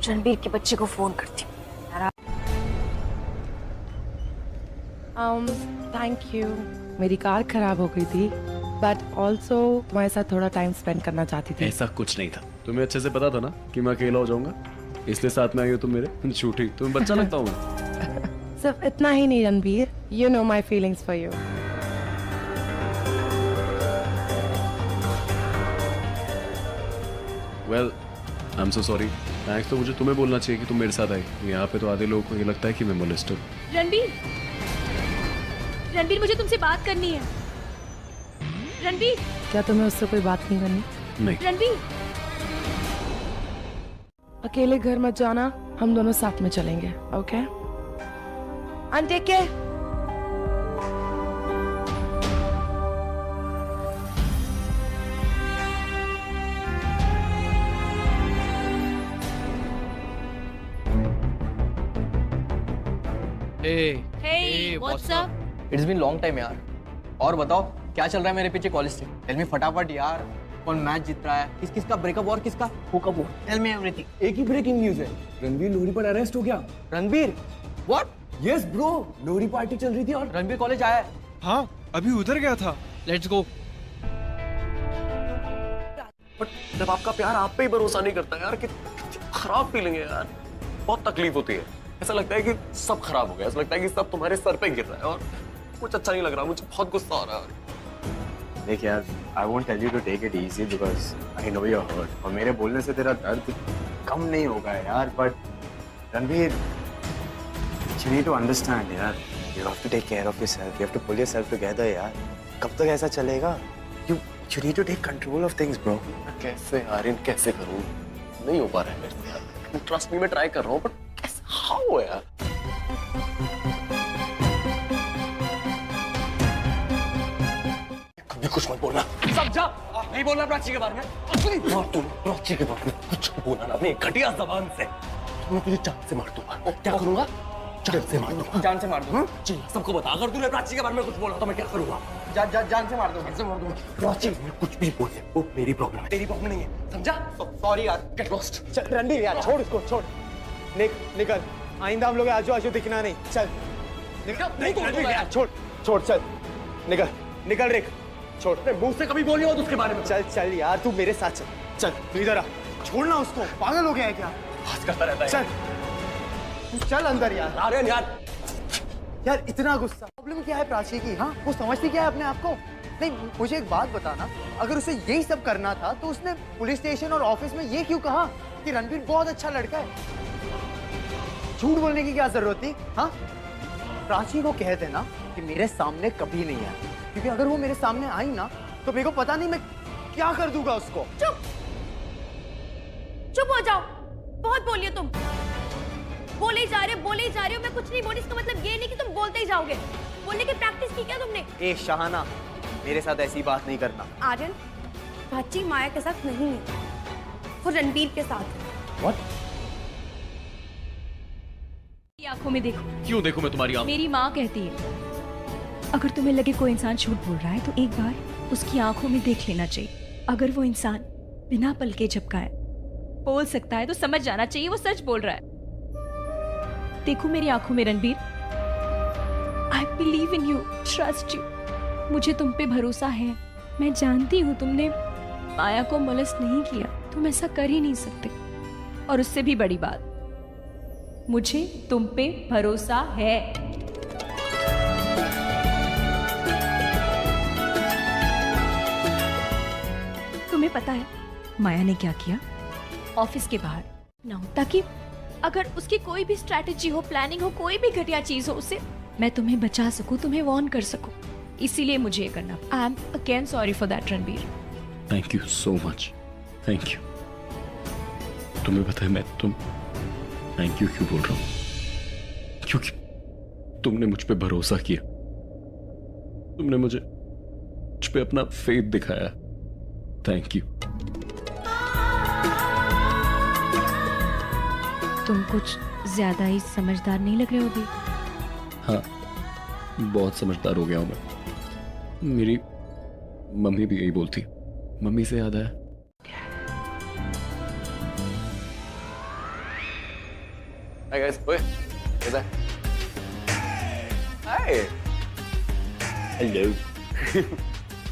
रणबीर के बच्चे को फोन करती हूँ। Thank you. मेरी कार खराब हो गई थी, बट ऑल्सो तुम्हारे साथ थोड़ा टाइम स्पेंड करना चाहती थी। ऐसा कुछ नहीं था, तुम्हें अच्छे से पता था ना कि मैं अकेला हो जाऊंगा, इसलिए साथ में आई हो तुम मेरे। झूठी, तुम्हें बच्चा लगता हूँ। सिर्फ इतना ही नहीं Ranbir, you know my feelings for you. Well, I am so sorry. Thanks तो मुझे तुम्हें बोलना चाहिए कि तुम मेरे साथ आई। यहाँ पे तो आधे लोगों को ये लगता है कि मैं मोलेस्टर। रणबीर, मुझे तुमसे बात करनी है। रणबीर, क्या तुम्हें उससे कोई बात नहीं करनी? नहीं। रणबीर, अकेले घर मत जाना, हम दोनों साथ में चलेंगे, okay? And take care. Hey, what's up? It's been long time यार। और बताओ क्या चल रहा है मेरे पीछे कॉलेज से? टेल मी फटाफट यार। कौन मैच जीत रहा है, किस किस का ब्रेकअप और किसका हुकअप हुआ? Tell me everything. एक ही ब्रेकिंग न्यूज़ है, रणबीर लोहरी पर अरेस्ट हो गया। Ranbir? What? Yes bro, Lohri party चल रही थी और रणबीर कॉलेज आया है। हाँ, अभी उधर गया था। Let's go. बट जब आपका प्यार आप पे ही भरोसा नहीं करता यार, कितनी खराब फीलिंग है यार। बहुत तकलीफ होती है। ऐसा लगता है कि सब खराब हो गया, ऐसा लगता है कि सब तुम्हारे सर पे गिर रहा है और कुछ अच्छा नहीं लग रहा। मुझे बहुत गुस्सा आ रहा है। देख यार, I won't tell you to take it easy because I know you're hurt. और मेरे बोलने से तेरा दर्द कम नहीं होगा यार, but Ranbir, you need to understand यार. You have to take care of yourself. You have to pull yourself together यार. कब तक ऐसा चलेगा? You need to take control of things, bro. कैसे आर्यन कैसे करूँ? नहीं हो पा रहा है मेरे से यार। Trust me, मैं ट्राई कर रहा हूँ, but कैसे? How यार? कभी कुछ मत बोलना। समझा? नहीं बोलना प्राची के बारे में। प्राची के बारे में कुछ बोलना ना अपनी घटिया जबान से। मैं तुझे जान से मार दूंगा। क्या करूँगा? जान से मार दूंगा। जान से मार दूंगा। जी, सबको बता। अगर तूने प्राची के बारे में कुछ बोला तो मैं क्या करूँगा? जान से मार दूंगा। प्राची में कुछ भी बोल दे, वो मेरी प्रॉब्लम है, तेरी प्रॉब्लम नहीं है, समझा? सॉरी यार, गेट लॉस्ट। चल रणबीर यार, छोड़ इसको, छोड़। निकल, आइंदा हम लोग आजू बाजू दिखना नहीं। चल नहीं तो रणबीर यार, छोड़ चल, निकल रिक, छोड़। मुंह से कभी बोलिए उसके बारे में। चल यार, तू मेरे साथ चल तू इधर आ। छोड़ना उसको, पागल हो गया है क्या? बात करता रहता है। चल अंदर यार। आर्यन यार इतना गुस्सा, प्रॉब्लम क्या है प्राची की? हाँ, वो समझती क्या है अपने आप को? नहीं, मुझे एक बात बताना, अगर उसे यही सब करना था तो उसने पुलिस स्टेशन और ऑफिस में ये क्यों कहा कि रणबीर बहुत अच्छा लड़का है? झूठ बोलने की क्या जरूरत थी? हाँ, प्राची को कह देना कि मेरे सामने कभी नहीं आए, क्योंकि अगर वो मेरे सामने आई ना तो मेरे को पता नहीं मैं क्या कर दूंगा उसको। चुप हो जाओ, बहुत बोलिए तुम। बोले ही जा रहे हो, मैं कुछ नहीं बोली, इसका मतलब ये नहीं कि तुम बोलते ही जाओगे। बोलने की प्रैक्टिस की क्या तुमने? ए शाहाना, मेरे साथ ऐसी बात नहीं करना। आर्यन, प्राची माया के साथ नहीं है, वो रणबीर के साथ है। What? आंखों में देखो। क्यों देखो मैं तुम्हारी आंखों? मेरी माँ कहती है अगर तुम्हें लगे कोई इंसान झूठ बोल रहा है तो एक बार उसकी आंखों में देख लेना चाहिए। अगर वो इंसान बिना पलके झपकाए बोल सकता है तो समझ जाना चाहिए वो सच बोल रहा है। देखो मेरी आंखों में Ranbir, I believe in you, trust you, मुझे तुम पे भरोसा है। मैं जानती हूँ तुमने माया को मोलेस्ट नहीं किया, तुम ऐसा कर ही नहीं सकते। और उससे भी बड़ी बात, मुझे तुम पे भरोसा है। तुम्हें पता है माया ने क्या किया? ऑफिस के बाहर ना हो, ताकि अगर उसकी कोई भी स्ट्रैटेजी हो, प्लानिंग हो, कोई भी घटिया चीज हो, उससे मैं तुम्हें बचा सकूं, तुम्हें वार्न कर सकूं। इसीलिए मुझे ये करना। I am again sorry for that Ranbir. Thank you so much, thank you. तुम्हें पता है मैं तुम थैंक यू क्यों बोल रहा हूं? क्योंकि तुमने मुझ पे भरोसा किया, तुमने मुझ पे अपना फेथ दिखाया। Thank you. तुम कुछ ज्यादा ही समझदार नहीं लग रहे हो अभी। हाँ, बहुत समझदार हो गया हूं मैं। मेरी मम्मी भी यही बोलती। मम्मी से याद आया, हाय गाइस, ओए कैसा है? हाय, हेलो।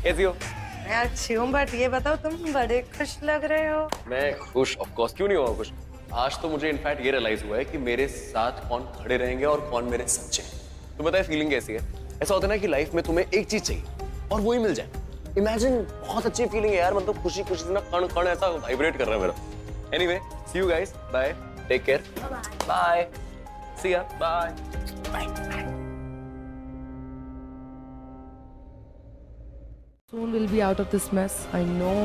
कैसी हो? मैं अच्छी हूँ, बट ये बताओ तुम बड़े खुश लग रहे हो। मैं खुश, ऑफ कोर्स, क्यों नहीं होगा खुश। आज तो मुझे इनफैक्ट ये रियलाइज हुआ है कि मेरे साथ कौन खड़े रहेंगे और कौन मेरे सच्चे हैं। तो बताए फीलिंग कैसी है? ऐसा होता है ना कि लाइफ में तुम्हें एक चीज चाहिए और वो ही मिल जाए। इमेजिन, बहुत अच्छी फीलिंग है यार, मतलब खुशी खुशी से ना कण कण ऐसा वाइब्रेट कर रहा है मेरा। Anyway, see you guys, bye, take care, bye, see ya, bye, bye. Soon we'll be out of this mess. I know.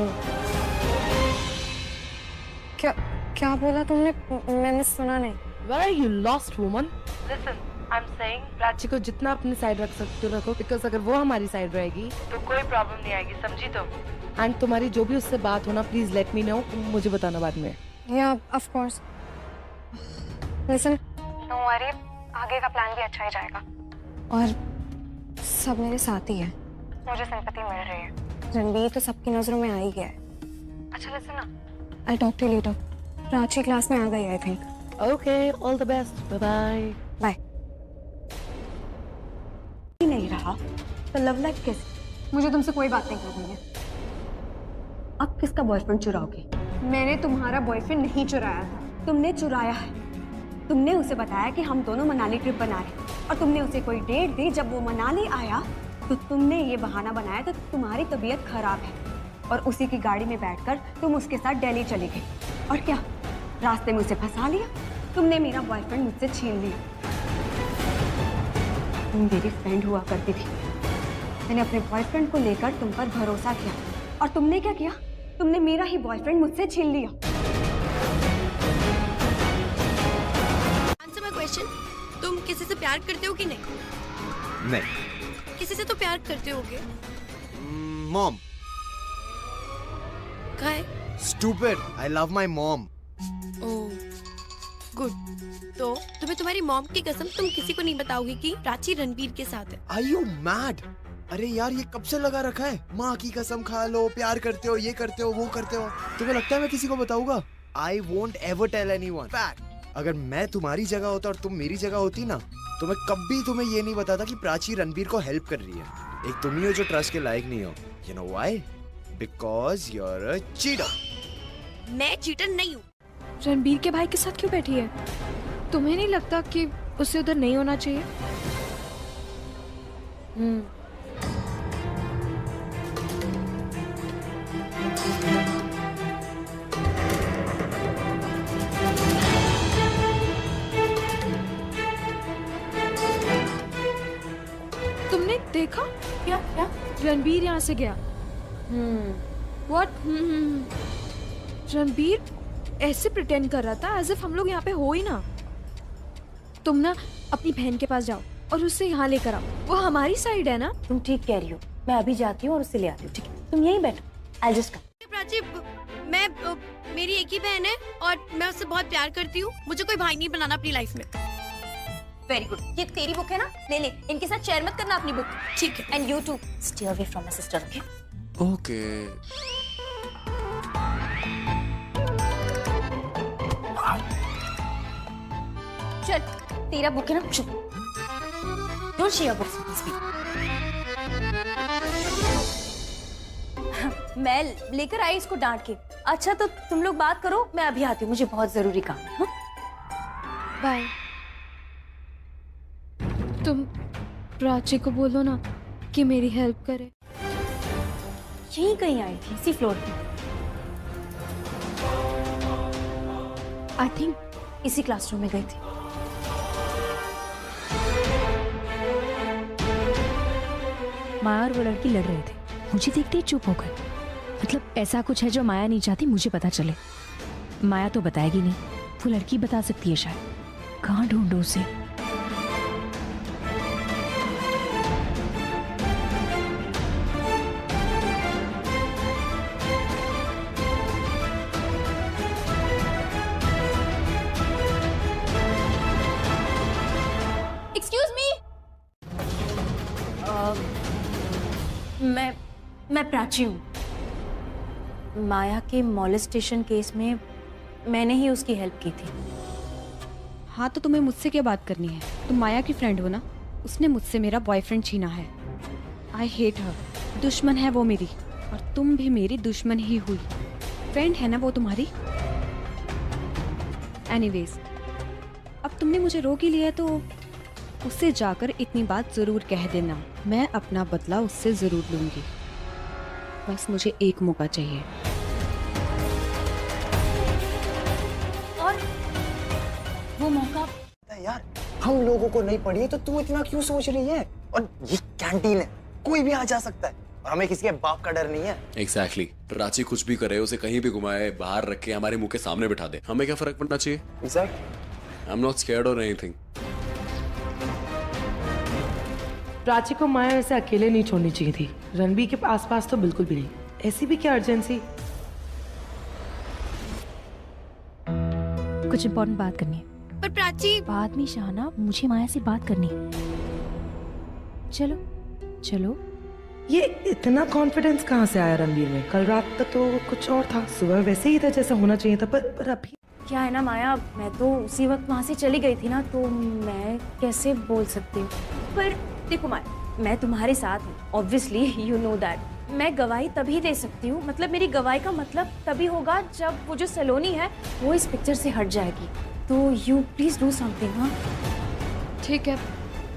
क्या बोला तुमने? मैंने सुना नहीं। Where are you lost, woman? Listen, I'm saying Prachi को जितना अपनी साइड रख सकते हो रखो, because अगर वो हमारी साइड रहेगी तो कोई प्रॉब्लम नहीं आएगी, समझी तुम? एंड तुम्हारी जो भी उससे बात होना, प्लीज लेट मी नो, मुझे बताना बाद में। Yeah, of course. Listen, don't worry, आगे का प्लान भी अच्छा ही जाएगा। और सब मेरे साथ ही है, मुझे सिंपैथी मिल रही है। रणबीर तो सबकी नजरों में आ ही गया है। अच्छा listen ना, I'll talk to you later. Prachi class में आ गई I think. Okay, all the best. Bye bye. Bye. नहीं रहा तो लव लाइफ कैसे? मुझे तुमसे कोई बात नहीं करनी है। अब किसका बॉयफ्रेंड चुराओगे? मैंने तुम्हारा बॉयफ्रेंड नहीं चुराया था। तुमने चुराया है। तुमने उसे बताया कि हम दोनों मनाली ट्रिप बना रहे, और तुमने उसे कोई डेट दी। जब वो मनाली आया तो तुमने ये बहाना बनाया तो तुम्हारी तबीयत खराब है, और उसी की गाड़ी में बैठकर तुम उसके साथ दिल्ली चली गई। और क्या, रास्ते में उसे फंसा लिया? तुमने मेरा बॉयफ्रेंड मुझसे छीन लिया। तुम मेरी फ्रेंड हुआ करती थी, मैंने अपने बॉयफ्रेंड को लेकर तुम पर भरोसा किया और तुमने क्या किया? तुमने मेरा ही बॉयफ्रेंड मुझसे छीन लिया। आंसर माय क्वेश्चन, तुम किसी से प्यार करते हो कि नहीं? नहीं। किसी से तो प्यार करते होगे। मॉम। कहाँ है? Stupid, I love my mom. Oh good. तो तुम्हें तुम्हारी मॉम की कसम तुम किसी को नहीं बताओगी कि प्राची रणबीर के साथ है? Are you mad? अरे यार ये कब से लगा रखा है? माँ की कसम खा लो, प्यार करते हो, ये करते हो, वो करते हो। तुम्हें लगता है मैं किसी को बताऊंगा? I won't ever tell anyone. Fact. अगर मैं तुम्हारी जगह होता और तुम मेरी जगह होती ना, तो मैं कभी तुम्हें ये नहीं बताता कि प्राची रणबीर को हेल्प कर रही है। एक तुम ही हो जो ट्रस्ट के लायक नहीं हो। You know why? Because you're a cheater. मैं चीटर नहीं हूँ। रणबीर के भाई के साथ क्यों बैठी है? तुम्हें नहीं लगता कि उसे उधर नहीं होना चाहिए? तुमने देखा? क्या? रणबीर यहाँ से गया। What? रणबीर ऐसे प्रिटेंड कर रहा था एज इफ हम लोग यहाँ पे हो ही ना। तुम ना अपनी बहन के पास जाओ और उससे यहाँ लेकर आओ, वो हमारी साइड है ना। तुम ठीक कह रही हो, मैं अभी जाती हूँ और उससे ले आती हूँ, ठीक है? तुम यहीं बैठो, I'll just come। प्राची, मैं मेरी एक ही बहन है और मैं उससे बहुत प्यार करती हूँ। मुझे कोई भाई नहीं बनाना अपनी लाइफ में। Very good. ये तेरी बुक है ना, ले ले। इनके साथ शेयर मत करना अपनी बुक, ठीक है? And you to stay away from my sister, okay? Okay. चल, तेरा बुक है ना, चुप। Don't share books with me. मैं लेकर आई इसको डांट के। अच्छा तो तुम लोग बात करो, मैं अभी आती हूँ, मुझे बहुत जरूरी काम है। हाँ? बाय। तुम प्राची को बोलो ना कि मेरी हेल्प करे। यहीं कहीं आई थी, इसी फ्लोर पे। आई थिंक इसी क्लासरूम में गई थी। माया और वो लड़की लड़ रहे थे, मुझे देखते ही चुप हो गए। मतलब ऐसा कुछ है जो माया नहीं चाहती मुझे पता चले। माया तो बताएगी नहीं, वो लड़की बता सकती है शायद। कहाँ ढूंढूं उसे? मैं प्राची हूँ। माया के मॉलेस्टेशन केस में मैंने ही उसकी हेल्प की थी। हाँ तो तुम्हें मुझसे क्या बात करनी है? तुम माया की फ्रेंड हो ना? उसने मुझसे मेरा बॉयफ्रेंड छीना है। I hate her. दुश्मन है वो मेरी, और तुम भी मेरी दुश्मन ही हुई। फ्रेंड है ना वो तुम्हारी? एनीवेज, अब तुमने मुझे रोक ही लिया तो उससे जाकर इतनी बात जरूर कह देना। मैं अपना बदला उससे जरूर लूंगी। बस मुझे एक मौका चाहिए। और वो मौका? यार हम लोगों को नहीं पड़ी है तो तू इतना क्यों सोच रही है? और ये कैंटीन है, कोई भी आ जा सकता है और हमें किसी के बाप का डर नहीं है। Exactly. प्राची कुछ भी करे, उसे कहीं भी घुमाए, बाहर रख के हमारे मुंह के सामने बिठा दे, हमें क्या फर्क पड़ना चाहिए? Exactly. I'm not scared or anything. Prachi को माया ऐसे अकेले नहीं छोड़नी चाहिए थी। रणबीर के आसपास तो बिल्कुल भी नहीं। ऐसी भी क्या अर्जेंसी? कुछ इम्पोर्टेंट बात करनी है। पर प्राची, बाद में शाहना, मुझे माया से बात करनी है। चलो चलो। ये इतना कॉन्फिडेंस कहाँ से आया रणबीर में? कल रात तक तो कुछ और था, सुबह वैसे ही था जैसा होना चाहिए था। पर अभी क्या है ना माया, मैं तो उसी वक्त वहाँ से चली गई थी ना, तो मैं कैसे बोल सकती हूँ? पर देखो माया, मैं तुम्हारे साथ हूँ, ऑब्वियसली यू नो दैट। मैं गवाही तभी दे सकती हूँ, मतलब मेरी गवाही का मतलब तभी होगा जब वो जो सलोनी है वो इस पिक्चर से हट जाएगी। तो यू प्लीज डू समथिंग। हाँ ठीक है,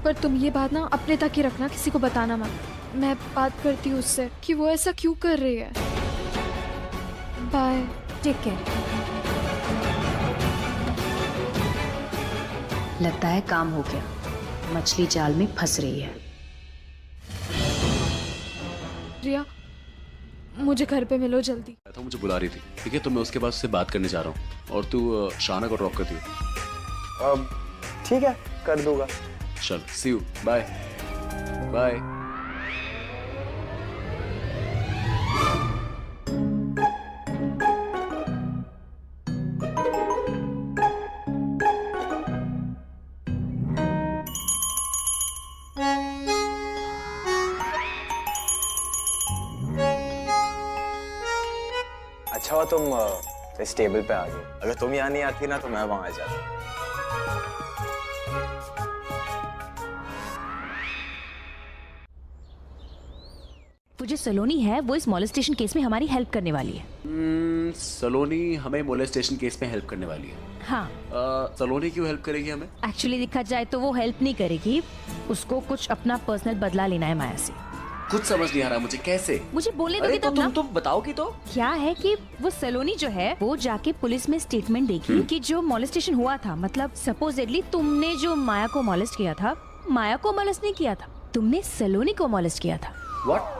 पर तुम ये बात ना अपने तक ही रखना, किसी को बताना मत। मैं बात करती हूँ उससे कि वो ऐसा क्यों कर रही है। Bye, take care. लगता है काम हो गया, मछली जाल में फंस रही है। रिया, मुझे घर पे मिलो जल्दी। तो मुझे बुला रही थी, ठीक है, तो मैं उसके बाद उससे बात करने जा रहा हूँ और तू शाना को ड्रॉप कर दियो। ठीक है, कर दूंगा। चल, सी यू, बाय बाय। अच्छा हुआ तुम इस टेबल पे आ गए। अगर तुम यहाँ नहीं आती ना तो मैं वहां आ जाता। वो जो सलोनी है वो इस मॉलेस्टेशन केस में हमारी हेल्प करने वाली है। सलोनी हमें मोलेस्टेशन केस में हेल्प करने वाली है। हाँ। सलोनी क्यों हेल्प करेगी हमें? एक्चुअली देखा जाए तो वो हेल्प नहीं करेगी, उसको कुछ अपना पर्सनल बदला लेना है माया से। कुछ समझ नहीं आ रहा मुझे, कैसे? मुझे बोलने अरे दोगे तो तब ना? तुम बताओगी तो। क्या है कि वो सलोनी जो है वो जाके पुलिस में स्टेटमेंट देगी कि जो मॉलेस्टेशन हुआ था, मतलब सपोजेडली तुमने जो माया को मॉलेस्ट किया था, माया को मॉलेस्ट नहीं किया था, तुमने सलोनी को मॉलेस्ट किया था। What?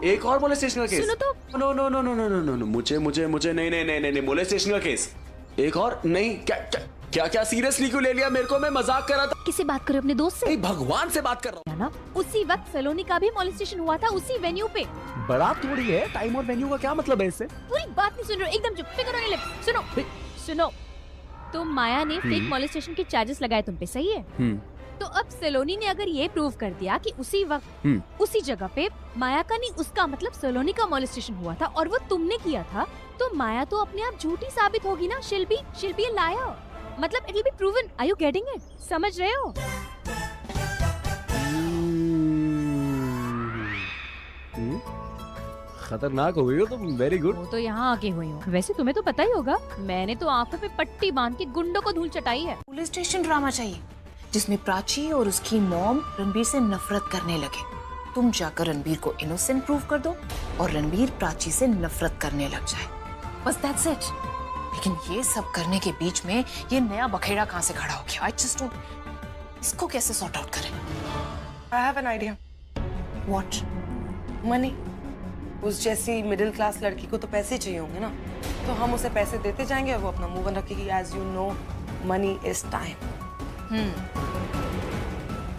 एक और मोलेस्टेशन का केस? सुनो तो। No no no no no no no मुझे मुझे मुझे नहीं नहीं नहीं नहीं मोलेस्टेशन का केस एक और नहीं। क्या क्या क्या क्या सीरियसली क्यों ले लिया मेरे को? मैं मजाक कर रहा था। किससे बात करो? अपने दोस्त से? नहीं, भगवान से बात कर रहा हूँ ना। उसी वक्त सलोनी का भी मॉलेस्टेशन हुआ था उसी वेन्यू पे। बड़ा थोड़ी है, टाइम और वेन्यू का क्या मतलब है इससे? पूरी बात नहीं सुन रहे हो, एकदम चुप। फिकर ऑन योर लिप्स। सुनो सुनो, तो माया ने फेक मॉलेस्टेशन के चार्जेस लगाए तुम पे, सही है? तो अब सलोनी ने अगर ये प्रूव कर दिया कि उसी वक्त उसी जगह पे माया का नहीं उसका मतलब सलोनी का मॉलेस्टेशन हुआ था और वो तुमने किया था, तो माया तो अपने आप झूठी साबित होगी ना। शिल्पी लाया, मतलब it will be proven. Are you getting it? समझ रहे हो? खतरनाक हो गई हो तुम। Very good. वो तो यहाँ आके हुई हो। वैसे तुम्हें तो पता ही होगा, मैंने तो आंखों पे पट्टी बांध के गुंडों को धूल चटाई है। पुलिस स्टेशन ड्रामा चाहिए जिसमें प्राची और उसकी मॉम रणबीर से नफरत करने लगे। तुम जाकर रणबीर को इनोसेंट प्रूव कर दो और रणबीर प्राची से नफरत करने लग जाए, बस दैट्स इट। लेकिन ये सब करने के बीच में ये नया बखेड़ा कहाँ से खड़ा हो गया? आई जस्ट डोंट, इसको कैसे सॉर्ट आउट करें? I have an idea. What? Money. उस जैसी मिडिल क्लास लड़की को तो पैसे चाहिए होंगे ना, तो हम उसे पैसे देते जाएंगे और वो अपना मुंह बंद रखेगी। As you know, money is time.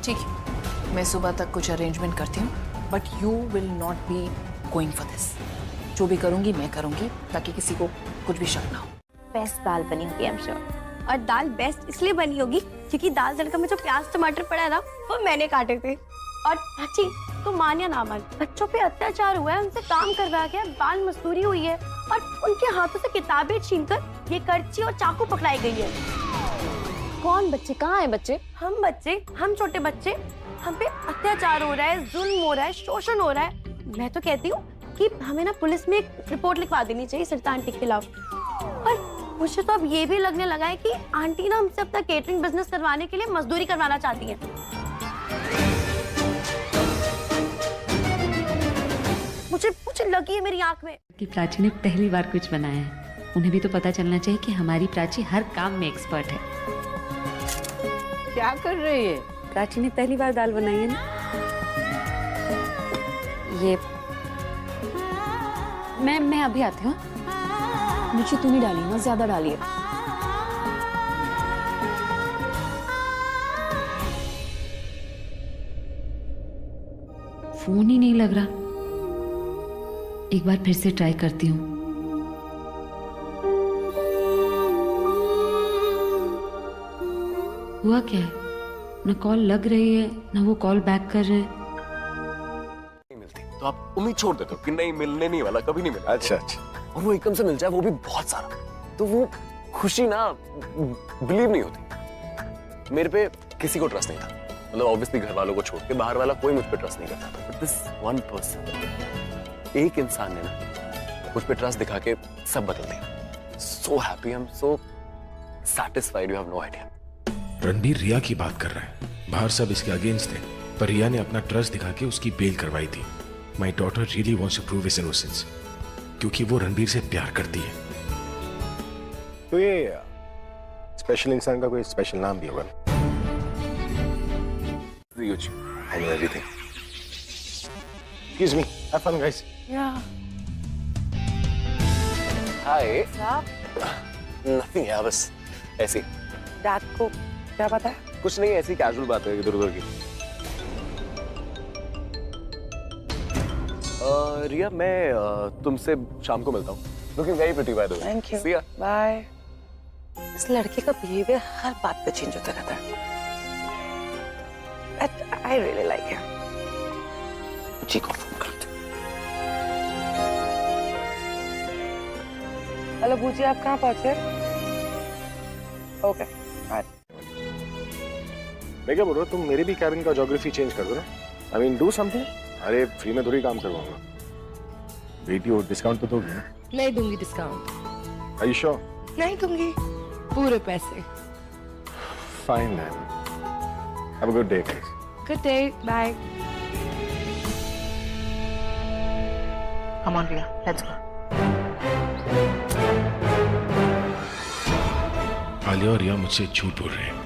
ठीक है, मैं सुबह तक कुछ अरेंजमेंट करती हूँ, but you will not be going for this. जो भी करूंगी मैं करूंगी, ताकि किसी को कुछ भी शक ना हो। बेस्ट दाल बनी होगी, आई एम श्योर। और दाल बेस्ट इसलिए बनी होगी क्योंकि दाल तड़का में जो प्याज टमाटर पड़ा है ना, वो मैंने काटे थे। और चाची, तो मान या ना मान, बच्चों पे अत्याचार हुआ है, उनसे काम करवाया गया, बाल मजदूरी हुई है और उनके हाथों से किताबें छीनकर ये करची और चाकू पकड़ाई गई है। कौन बच्चे? कहाँ है बच्चे? हम छोटे बच्चे, हम पे अत्याचार हो रहा है, जुल्म हो रहा है, शोषण हो रहा है। मैं तो कहती हूँ कि हमें ना पुलिस में एक रिपोर्ट लिखवा देनी चाहिए सरिता आंटी के खिलाफ। और मुझे तो अब ये भी लगने लगा है कि आंटी ना हमसे अपना केटरिंग बिजनेस करवाने के लिए मजदूरी करवाना चाहती है। मुझे लगी है मेरी आंख में कि प्राची ने पहली बार कुछ बनाया है। उन्हें भी तो पता चलना चाहिए कि हमारी प्राची हर काम में एक्सपर्ट है। क्या कर रही है? प्राची ने पहली बार दाल बनाई है ना। ये मैं अभी आती हूँ। नीचे तूने डाली ना, ज्यादा डाली है। फोन ही नहीं लग रहा। एक बार फिर से ट्राई करती हूँ। हुआ क्या है? ना कॉल लग रही है, ना वो कॉल बैक कर रहे हैं। नहीं मिलती तो आप उम्मीद छोड़ देते हो कि नहीं मिलने नहीं वाला, कभी नहीं मिला। अच्छा अच्छा। और वो एकदम से मिल जाए, वो भी बहुत सारा, तो वो खुशी ना बिलीव नहीं होती। मेरे पे किसी को ट्रस्ट नहीं था, मतलब ऑब्वियसली घर वालों को छोड़ के बाहर वाला कोई मुझ पे ट्रस्ट नहीं करता था। बट दिस वन पर्सन, एक इंसान ने ना मुझ पे ट्रस्ट दिखा के सब बदल दिया। So happy, I am so satisfied, you have no idea. Ranbir Riya की बात कर रहा है। बाहर सब इसके अगेंस्ट थे, पर रिया ने अपना ट्रस्ट दिखा के उसकी बेल करवाई थी। My daughter really wants to prove his innocence, क्योंकि वो रणबीर से प्यार करती है। तो ये स्पेशल इंसान का कोई स्पेशल नाम भी होगा? I know everything. Excuse me, have fun, guys. Yeah. Hi nothing यार, बस ऐसी। डैड को क्या पता है? कुछ नहीं, ऐसी कैजुअल बात है इधर उधर की। रिया मैं तुमसे शाम को मिलता हूँ। Looking very pretty by the way. Thank you. See ya. Bye. इस लड़के का बिहेवियर हर बात पे चेंज होता रहता है। I really like him. जी को फोन कर दो। हेलो बूजी, आप कहाँ पहुंचे? ओके। मैं क्या बोल रहा हूँ, तुम मेरे भी कैबिन का ज्योग्राफी चेंज कर दो ना। I mean, do something. अरे फ्री में थोड़ी काम करवाऊंगा। बेटी और डिस्काउंट तो दोगी ना? नहीं दूंगी डिस्काउंट। Are you sure? नहीं दूंगी, पूरे पैसे। Fine then. Have a good day, guys. Good day, bye. Come on, Ria, let's go. Alia और रिया मुझसे झूठ बोल रहे हैं।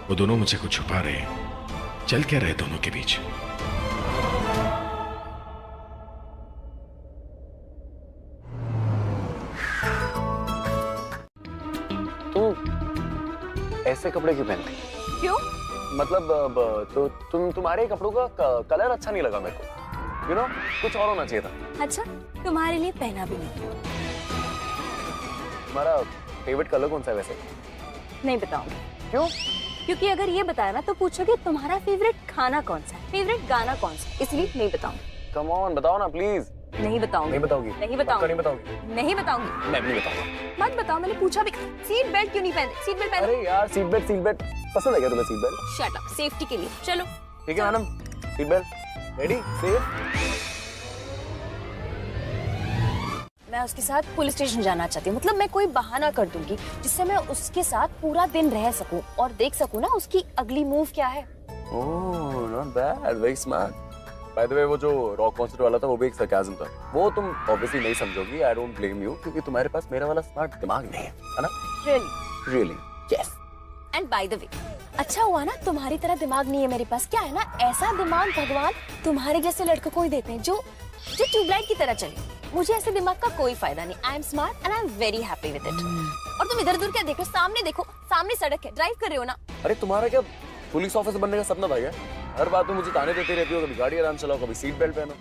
वो दोनों मुझे कुछ छुपा रहे हैं। चल क्या रहे दोनों के बीच? ऐसे कपड़े क्यों पहनती? क्यों? मतलब तो तुम्हारे कपड़ों का कलर अच्छा नहीं लगा मेरे को। यू नो, कुछ और होना चाहिए था। अच्छा, तुम्हारे लिए पहना भी नहीं। तुम्हारा फेवरेट कलर कौन सा है वैसे? नहीं बताऊंगी। क्यों? क्योंकि अगर ये बताया ना तो पूछोगे तुम्हारा फेवरेट खाना कौन सा है, फेवरेट गाना कौन सा है, इसलिए नहीं बताऊंगी। कम ऑन बताओ ना प्लीज। नहीं बताऊंगी। नहीं बताओगी? नहीं बताऊंगी। नहीं बताओगी? नहीं बताऊंगी। मैं भी नहीं बताऊंगा। मत बताओ, मैंने पूछा भी। सीट बेल्ट क्यों नहीं पहनते? सीट बेल्ट पहनो। अरे यार सीट बेल्ट पसंद है क्या तुम्हें? Seat belt shut up, safety के लिए। चलो ठीक है madam, seat belt ready, safe. मैं उसके साथ पुलिस स्टेशन जाना चाहती हूँ। मतलब मैं कोई बहाना कर दूंगी जिससे मैं उसके साथ पूरा दिन रह सकूं और देख सकूं ना उसकी अगली मूव क्या है। Oh not bad, very smart. Bye the वे वो जो रॉक कॉन्सर्ट वाला था वो भी एक सरकाज़म था। वो तुम ऑब्वियसली नहीं समझोगी, आई डोंट ब्लेम यू, क्योंकि तुम्हारे पास मेरा वाला स्मार्ट दिमाग नहीं है ना? Really yes. And bye the वे, अच्छा हुआ ना तुम्हारी तरह दिमाग नहीं है मेरे पास। क्या है ना, ऐसा दिमाग भगवान तुम्हारे जैसे लड़कों को ही देते हैं जो ट्यूबलाइट की तरह चले। मुझे ऐसे दिमाग का कोई फायदा नहीं। I am smart and I am very happy with it. और तुम इधर उधर क्या देख रहे हो? सामने देखो, सामने सड़क है, ड्राइव कर रहे हो ना। अरे तुम्हारा क्या पुलिस ऑफिसर बनने का सपना था क्या? हर बात में मुझे ताने देती रहती हो, कभी गाड़ी आराम चलाओ, कभी सीट बेल्ट पहनो।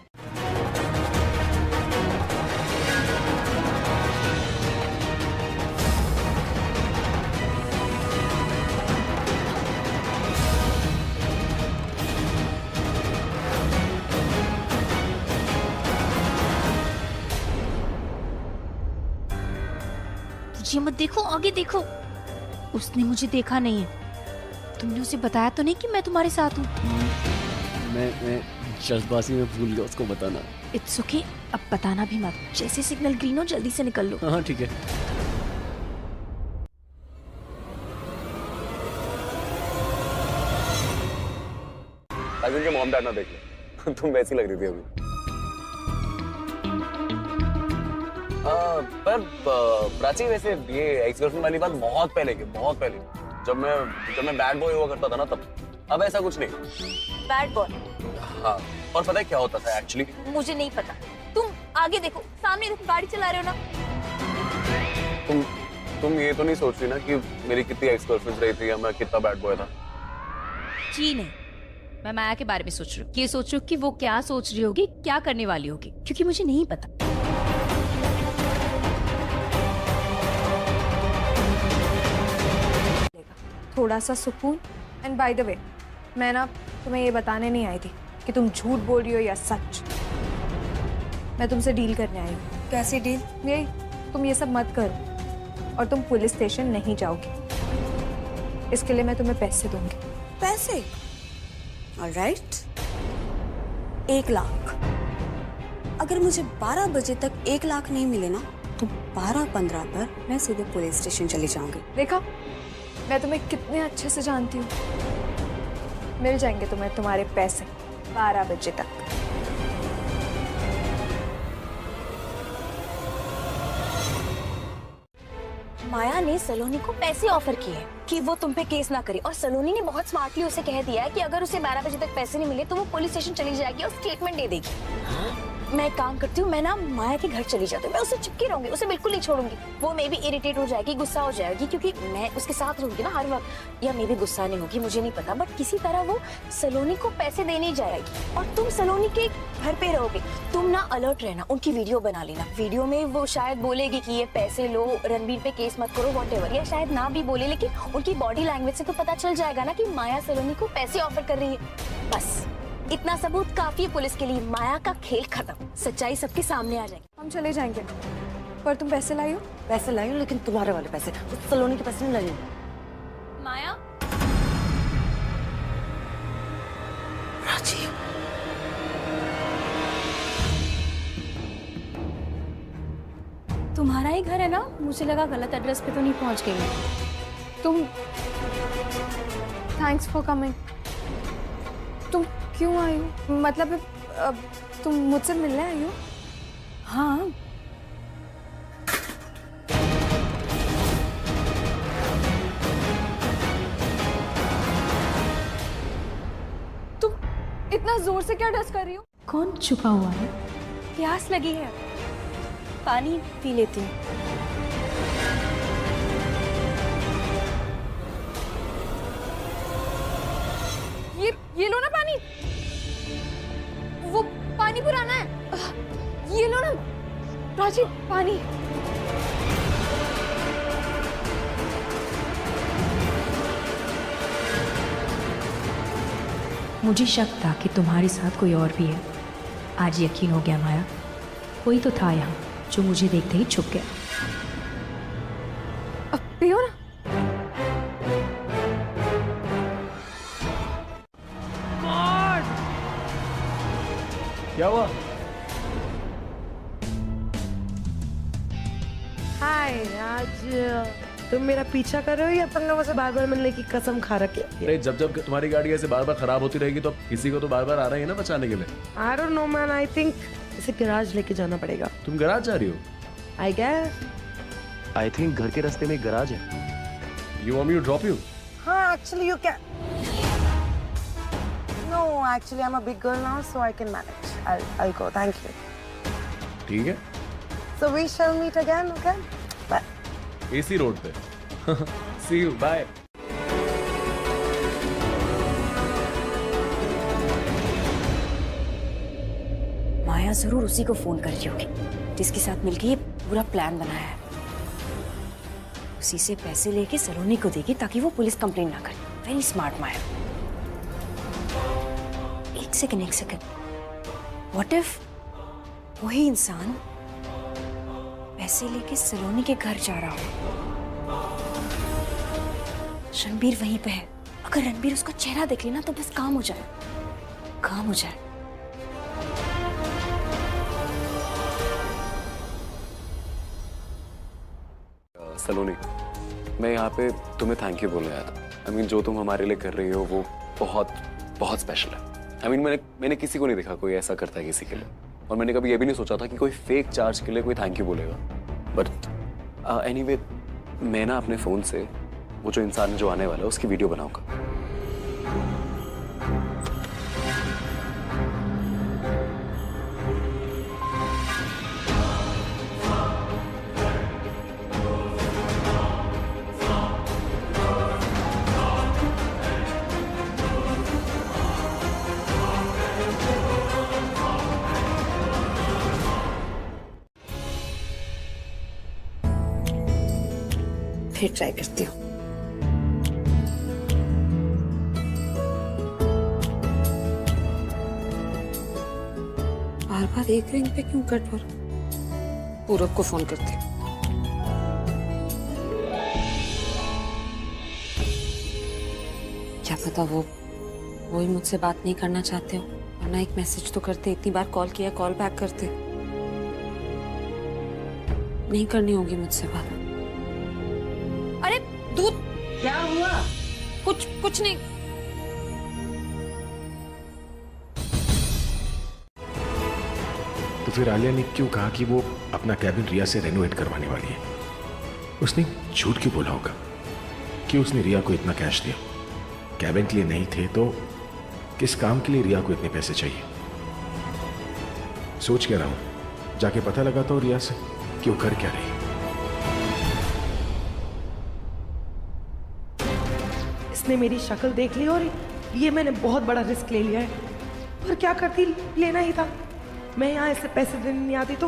ये मत देखो, आगे देखो। उसने मुझे देखा नहीं है। तुमने उसे बताया तो नहीं कि मैं तुम्हारे साथ हूँ? मैं जल्दबाजी में भूल गया उसको बताना। इट्स ओके, अब बताना भी मत। जैसे सिग्नल ग्रीन हो जल्दी से निकल लो। हाँ ठीक है। ताकि उनके मॉम डैड ना देख ले। तुम वैसी लग रही थी अभी। पर प्राची वैसे ये एक्स गर्लफ्रेंड वाली बात बहुत पहले जब मैं बैड बॉय हुआ करता था ना तब। अब ऐसा कुछ नहीं। Bad boy? हाँ, और पता है क्या होता था एक्चुअली? मुझे नहीं पता। तुम आगे देखो, सामने देखो, गाड़ी चला रहे हो ना। तुम ये तो नहीं सोच रही ना कि मेरी कितनी एक्स गर्लफ्रेंड रही थी या मैं कितना बैड बॉय था? जी नहीं, मैं माया के बारे में सोच रही हूँ। ये सोच रही हूँ कि वो क्या सोच रही होगी, क्या करने वाली होगी, क्योंकि मुझे नहीं पता। थोड़ा सा सुकून। एंड बाय द वे, मैं ना तुम्हें ये बताने नहीं आई थी कि तुम झूठ बोल रही हो या सच। मैं तुमसे डील करने आई हूँ। कैसी डील? यही, तुम ये सब मत करो और तुम पुलिस स्टेशन नहीं जाओगी। इसके लिए मैं तुम्हें पैसे दूंगी। पैसे? ऑलराइट, 1 लाख। अगर मुझे 12 बजे तक 1 लाख नहीं मिले ना तो 12-15 पर मैं सीधे पुलिस स्टेशन चली जाऊंगी। देखा, मैं तुम्हें कितने अच्छे से जानती हूँ। मिल जाएंगे तुम्हें तुम्हारे पैसे 12 बजे तक। माया ने सलोनी को पैसे ऑफर किए कि वो तुम पे केस ना करे, और सलोनी ने बहुत स्मार्टली उसे कह दिया है कि अगर उसे 12 बजे तक पैसे नहीं मिले तो वो पुलिस स्टेशन चली जाएगी और स्टेटमेंट दे देगी। मैं एक काम करती हूँ, मैं ना माया के घर चली जाती हूँ, मैं उससे चिपकी रहूंगी, उसे बिल्कुल नहीं छोड़ूंगी। वो मे भी इरिटेट हो जाएगी, गुस्सा हो जाएगी, क्योंकि मैं उसके साथ रहूंगी ना हर वक्त। या मे भी गुस्सा नहीं होगी, मुझे नहीं पता, बट किसी तरह वो सलोनी को पैसे देने जाएगी और तुम सलोनी के घर पे रहोगे। तुम ना अलर्ट रहना, उनकी वीडियो बना लेना। वीडियो में वो शायद बोलेगी कि ये पैसे लो, रणबीर पे केस मत करो, व्हाटएवर, या शायद ना भी बोले, लेकिन उनकी बॉडी लैंग्वेज से तो पता चल जाएगा ना कि माया सलोनी को पैसे ऑफर कर रही है। बस इतना सबूत काफी है पुलिस के लिए। माया का खेल खत्म, सच्चाई सबके सामने आ जाएगी। हम चले जाएंगे, पर तुम पैसे लाई हो? पैसे लाई हो, लेकिन तुम्हारे वाले पैसे, उस सलोनी के पैसे नहीं लगे। माया, प्राची, तुम्हारा ही घर है ना? मुझे लगा गलत एड्रेस पे तो नहीं पहुंच गई मैं। तुम, थैंक्स फॉर कमिंग। तुम क्यों आई हो? मतलब तुम मुझसे मिलने आई हो? हाँ, तुम इतना जोर से क्या डस कर रही हो? कौन छुपा हुआ है? प्यास लगी है, पानी पी लेती हूँ। ये लो ना पानी, वो पानी पुराना है। ये लो ना प्राची, पानी। मुझे शक था कि तुम्हारे साथ कोई और भी है। आज यकीन हो गया माया, कोई तो था यहाँ जो मुझे देखते ही छुप गया। अब पियो ना। क्या हुआ? हाय, आज तुम मेरा पीछा कर रहे हो या पंगा से बार बार मिलने की कसम खा रखी है? अरे जब जब तुम्हारी गाड़ी ऐसे बार बार खराब होती रहेगी तो किसी को तो बार बार आ रहा है ना बचाने के लिए। I don't know man, I think इसे गैराज लेके जाना पड़ेगा। तुम गैराज जा रही हो? I guess। आई थिंक घर के रास्ते में एक गैराज है। You want me to drop you? हाँ, actually you can। No, actually I'm a big girl now, so I can manage. I'll go. Thank you. ठीक है। So we shall meet again, okay? Bye. AC road पे। See you. Bye. माया जरूर उसी को phone कर रही होगी जिसके साथ मिलके ये पूरा प्लान बनाया है। उसी से पैसे लेके सलोनी को देगी ताकि वो पुलिस कंप्लेन ना करे। वेरी स्मार्ट माया। एक सेकंड। व्हाट इफ वही इंसान पैसे लेके सलोनी के घर जा रहा हो? रणबीर वहीं पे है। अगर रणबीर उसका चेहरा देख लेना तो बस काम हो जाए। सलोनी, मैं यहाँ पे तुम्हें थैंक यू बोलने आया था। I mean, जो तुम हमारे लिए कर रही हो वो बहुत बहुत स्पेशल है। I mean, मैंने किसी को नहीं देखा कोई ऐसा करता है किसी के लिए, और मैंने कभी ये भी नहीं सोचा था कि कोई फेक चार्ज के लिए कोई थैंक यू बोलेगा। बट एनीवे, मैं ना अपने फोन से वो जो इंसान जो आने वाला है उसकी वीडियो बनाऊंगा। फिर ट्राई करती हूँ। बार-बार एक रिंग पे क्यों कट हो रहा? पूरब को फोन करती हूँ। क्या पता वो ही मुझसे बात नहीं करना चाहते हो, वरना एक मैसेज तो करते। इतनी बार कॉल किया, कॉल बैक करते। नहीं करनी होगी मुझसे बात। अरे दूध, क्या हुआ? कुछ नहीं। तो फिर आलिया ने क्यों कहा कि वो अपना कैबिन रिया से रेनोवेट करवाने वाली है? उसने झूठ क्यों बोला होगा कि उसने रिया को इतना कैश दिया? कैबिन के लिए नहीं थे तो किस काम के लिए रिया को इतने पैसे चाहिए? सोच क्या रहा हूँ, जाके पता लगाता हूँ रिया से कि वो कर क्या रही है। इसने मेरी शक्ल देख ली और ये मैंने बहुत बड़ा रिस्क ले लिया है। और क्या करती, लेना ही था। मैं यहाँ ऐसे पैसे देने नहीं आती तो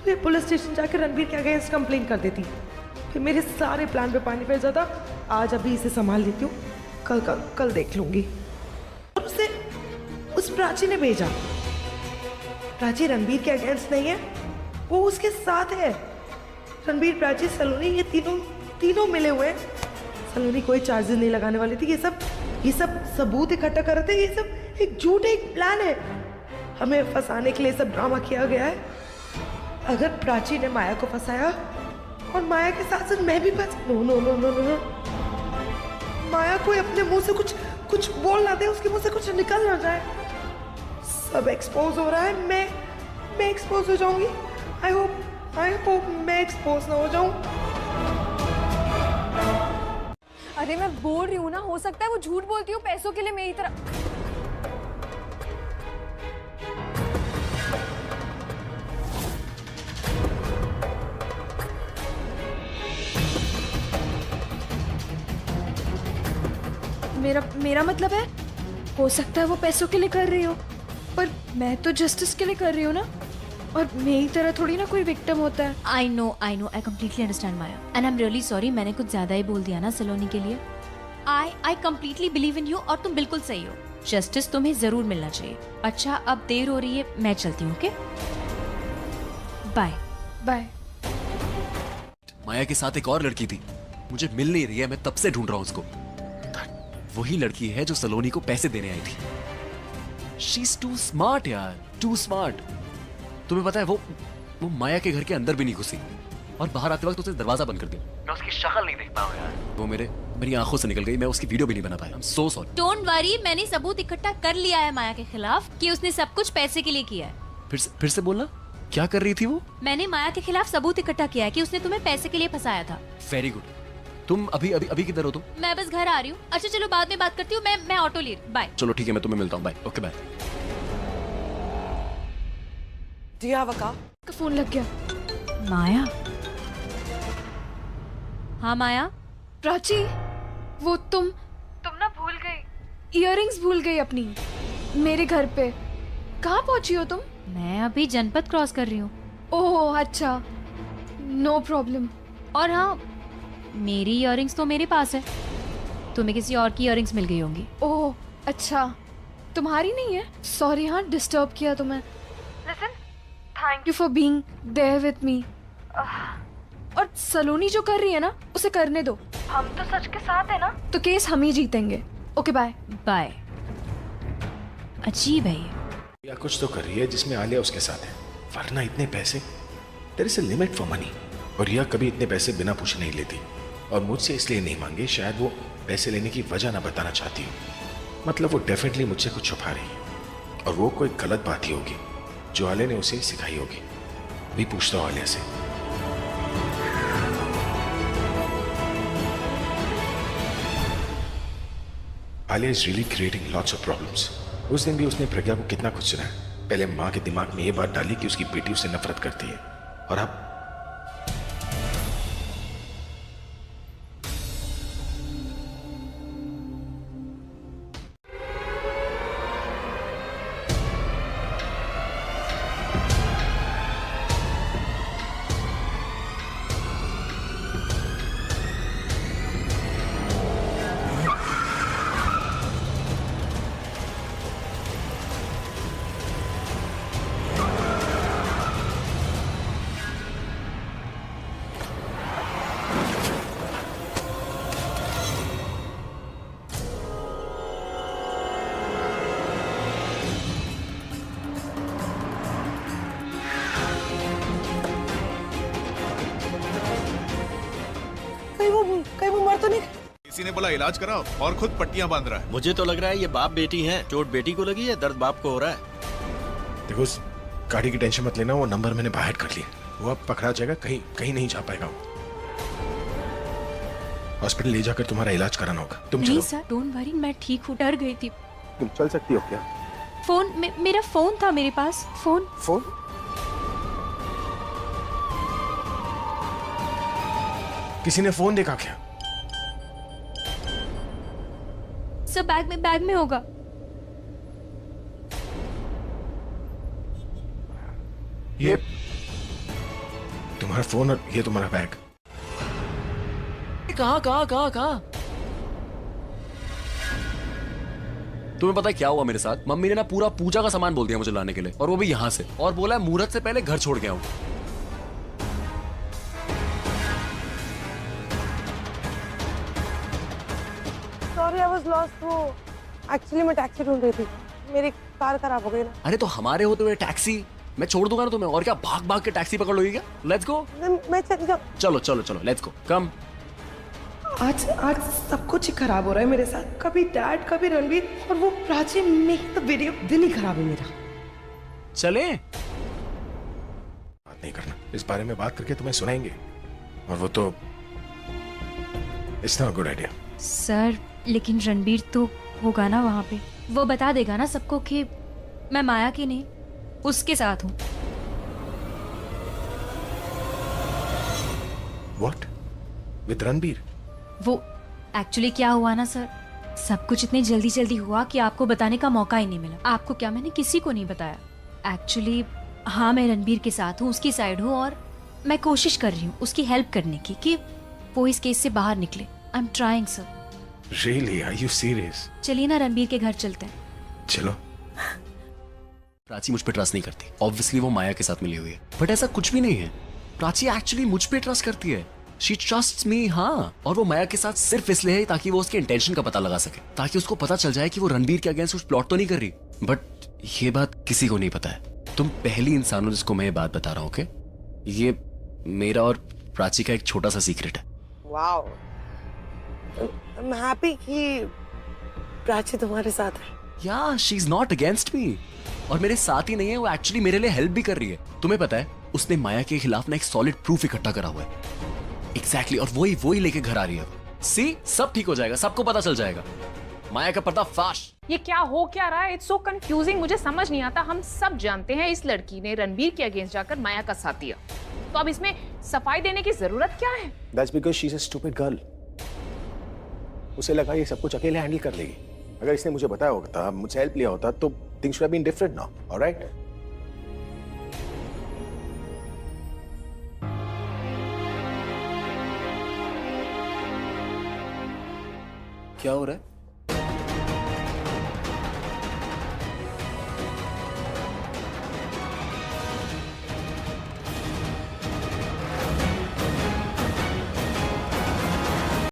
फिर पुलिस स्टेशन जाकर रणबीर के अगेंस्ट कंप्लेन कर देती, फिर मेरे सारे प्लान पे पानी फिर जाता। आज अभी इसे संभाल लेती हूँ, कल देख लूंगी। और उसे उस प्राची ने भेजा। प्राची रणबीर के अगेंस्ट नहीं है, वो उसके साथ है। रणबीर, प्राची, सलोनी, ये तीनों मिले हुए हैं। सलोनी कोई चार्जेस नहीं लगाने वाली थी। ये सब सबूत इकट्ठा कर रहे थे। ये सब एक झूठ, एक प्लान है। हमें फंसाने के लिए सब ड्रामा किया गया है। अगर प्राची ने माया को फंसाया और माया के साथ साथ मैं भी फंस, नो। माया को अपने मुंह से कुछ बोल ना दे, उसके मुंह से कुछ निकल ना जाए। सब एक्सपोज हो रहा है, मैं एक्सपोज हो जाऊंगी। आई होप मैं एक्सपोज ना हो जाऊं। अरे मैं बोल रही हूँ ना, हो सकता है वो झूठ बोलती हूँ पैसों के लिए मेरी तरफ। मेरा मतलब है, हो सकता है वो पैसों के लिए कर रही हो, पर मैं तो जस्टिस के लिए कर रही हूँ ना। और मेरी तरह थोड़ी ना कोई विक्टिम होता है। I know I completely understand Maya, and I am really sorry. मैंने कुछ ज्यादा ही बोल दिया ना सलोनी के लिए। I completely believe in you, और तुम बिल्कुल सही हो। जस्टिस तुम्हें जरूर मिलना चाहिए। अच्छा, अब देर हो रही है, मैं चलती हूँ। Okay, bye bye. माया के साथ एक और लड़की थी, मुझे मिल नहीं रही है। मैं तब से ढूंढ रहा हूँ उसको। वही लड़की है जो सलोनी को पैसे देने आई थी। She's too smart यार, too smart। तुम्हें पता है वो माया के घर के अंदर भी नहीं घुसी और बाहर आते वक्त उसने दरवाजा बंद कर दिया। मैं उसकी शक्ल नहीं देख पाऊँ यार। वो मेरी आंखों से निकल गई। मैं उसकी वीडियो भी नहीं बना पाया। I'm so sorry। Don't worry, मैंने सबूत इकट्ठा कर लिया है माया के खिलाफ कि उसने सब कुछ पैसे के लिए किया है। फिर से बोलना, क्या कर रही थी वो? मैंने माया के खिलाफ सबूत इकट्ठा किया है कि उसने तुम्हें पैसे के लिए फंसाया था। Very good. तुम अभी किधर हो तुम? मैं बस घर आ रही हूँ। अच्छा चलो, बाद में बात करती हूँ। मैं ऑटो ले रही हूँ। बाय। चलो ठीक है, मैं तुम्हें मिलता हूँ। बाय। Okay bye. का फोन लग गया। माया? हाँ माया। प्राची, वो तुम ना भूल गई, इयररिंग्स भूल गई अपनी मेरे घर पे। कहाँ पहुंची हो तुम? मैं अभी जनपद क्रॉस कर रही हूँ। ओह अच्छा, नो प्रॉब्लम। और हाँ, मेरी इयररिंग्स तो मेरे पास है, तुम्हें किसी और की इयररिंग्स मिल गई होंगी। ओह अच्छा, तुम्हारी नहीं है? सॉरी हाँ, डिस्टर्ब किया तुम्हें। Listen, thank you for being there with me. और सलोनी जो कर रही है ना, उसे करने दो। हम तो सच के साथ है ना, तो केस हम ही जीतेंगे। Okay bye bye. अजीब है ये। या कुछ तो कर रही है जिसमें आलिया उसके साथ है, वरना इतने पैसे। There is a limit for money. और रिया कभी इतने पैसे बिना पूछे नहीं लेती, और मुझसे इसलिए नहीं मांगे। शायद वो पैसे लेने की वजह ना बताना चाहती हो। मतलब वो डेफिनेटली मुझसे कुछ छुपा रही है, और वो कोई गलत बात ही होगी जो आलिया ने उसे सिखाई होगी। भी पूछता हूँ आलिया से। Alia is really creating lots of problems. उस दिन भी उसने प्रज्ञा को कितना कुछ सुना है। पहले माँ के दिमाग में ये बात डाली कि उसकी बेटी उससे नफरत करती है, और अब कहीं वो मर तो नहीं? किसी ने बोला इलाज कराओ और खुद पट्टियां बांध रहा है। मुझे तो लग रहा है ये बाप बेटी हैं। चोट बेटी को लगी है, दर्द बाप को हो रहा है। देखो, गाड़ी की टेंशन मत लेना। वो नंबर मैंने बाहर कर लिया, वो अब पकड़ा जाएगा। कहीं नहीं जा पाएगा वो। हॉस्पिटल ले जाकर तुम्हारा इलाज कराना होगा। तुम नहीं चलो। सर, डोंट वरी, मैं ठीक हूँ। डर गई थी। तुम चल सकती हो क्या? मेरा फोन था मेरे पास। फोन किसी ने फोन देखा क्या? सर बैग में होगा। ये तुम्हारा फोन और ये तुम्हारा बैग। कहाँ? तुम्हें पता है क्या हुआ मेरे साथ? मम्मी ने ना पूरा पूजा का सामान बोल दिया मुझे लाने के लिए, और वो भी यहाँ से, और बोला है मुहूर्त से पहले घर छोड़ के आऊं। Sorry I was lost. वो एक्चुअली मैं टैक्सी ढूंढ रही थी, मेरी कार खराब हो गई ना। अरे तो हमारे होते हुए टैक्सी मैं छोड़ दूंगा ना तुम्हें, और क्या भाग भाग के टैक्सी पकड़ लोगी क्या? Let's go. मैं चली जाऊं। चलो लेट्स गो, कम। आज सब कुछ ही खराब हो रहा है मेरे साथ, कभी डैड कभी रणवीर और वो प्राची। मेरी तो वीडियो दिन ही खराब है मेरा। चले? बात नहीं करना, इस बारे में बात करके तुम्हें सुनाएंगे, और वो तो it's not good idea. Sir लेकिन रणबीर तो होगा ना वहाँ पे, वो बता देगा ना सबको कि मैं माया की नहीं उसके साथ हूँ। What? With रणबीर? वो एक्चुअली क्या हुआ ना सर, सब कुछ इतनी जल्दी हुआ कि आपको बताने का मौका ही नहीं मिला। आपको क्या, मैंने किसी को नहीं बताया। एक्चुअली हाँ, मैं रणबीर के साथ हूँ, उसकी साइड हूँ, और मैं कोशिश कर रही हूँ उसकी हेल्प करने की कि वो इस केस से बाहर निकले। I am trying sir. Really? Are you serious? चलिए ना रणबीर के घर चलते हैं। चलो। प्राची मुझ पे ट्रस्ट नहीं करती, ऑब्वियसली वो माया के साथ मिली हुई है, बट ऐसा कुछ भी नहीं है। प्राची एक्चुअली मुझ पे ट्रस्ट करती है, शी ट्रस्ट्स मी। हाँ, और वो माया के साथ सिर्फ इसलिए है ताकि वो उसके इंटेंशन का पता लगा सके, ताकि उसको पता चल जाए कि वो रणबीर के अगेंस्ट कुछ प्लॉट तो नहीं कर रही। बट ये बात किसी को नहीं पता है। तुम पहली इंसान हो जिसको मैं ये बात बता रहा हूँ। ओके, ये मेरा और प्राची का एक छोटा सा सीक्रेट है। वाओ, आई एम हैप्पी कि प्राची तुम्हारे साथ है। या she is not against me, और मेरे साथ ही नहीं है, वो एक्चुअली मेरे लिए हेल्प भी कर रही है। तुम्हें पता है उसने माया के खिलाफ ना एक सॉलिड प्रूफ इकट्ठा करा हुआ है। एग्जैक्टली, और वही लेके घर आ रही है। सी, सब ठीक हो जाएगा, सबको पता चल जाएगा। माया का पर्दाफाश। ये क्या हो क्या रहा है? इट्स सो कंफ्यूजिंग, मुझे समझ नहीं आता। हम सब जानते हैं इस लड़की ने रणबीर के अगेंस्ट जाकर माया का साथ दिया, तो अब इसमें सफाई देने की जरूरत क्या है? That's because she's a stupid girl. उसे लगा ये सब कुछ अकेले हैंडल कर लेगी। अगर इसने मुझे बताया होता, मुझसे हेल्प लिया होता, तो things should have been different now. All right? क्या हो रहा है?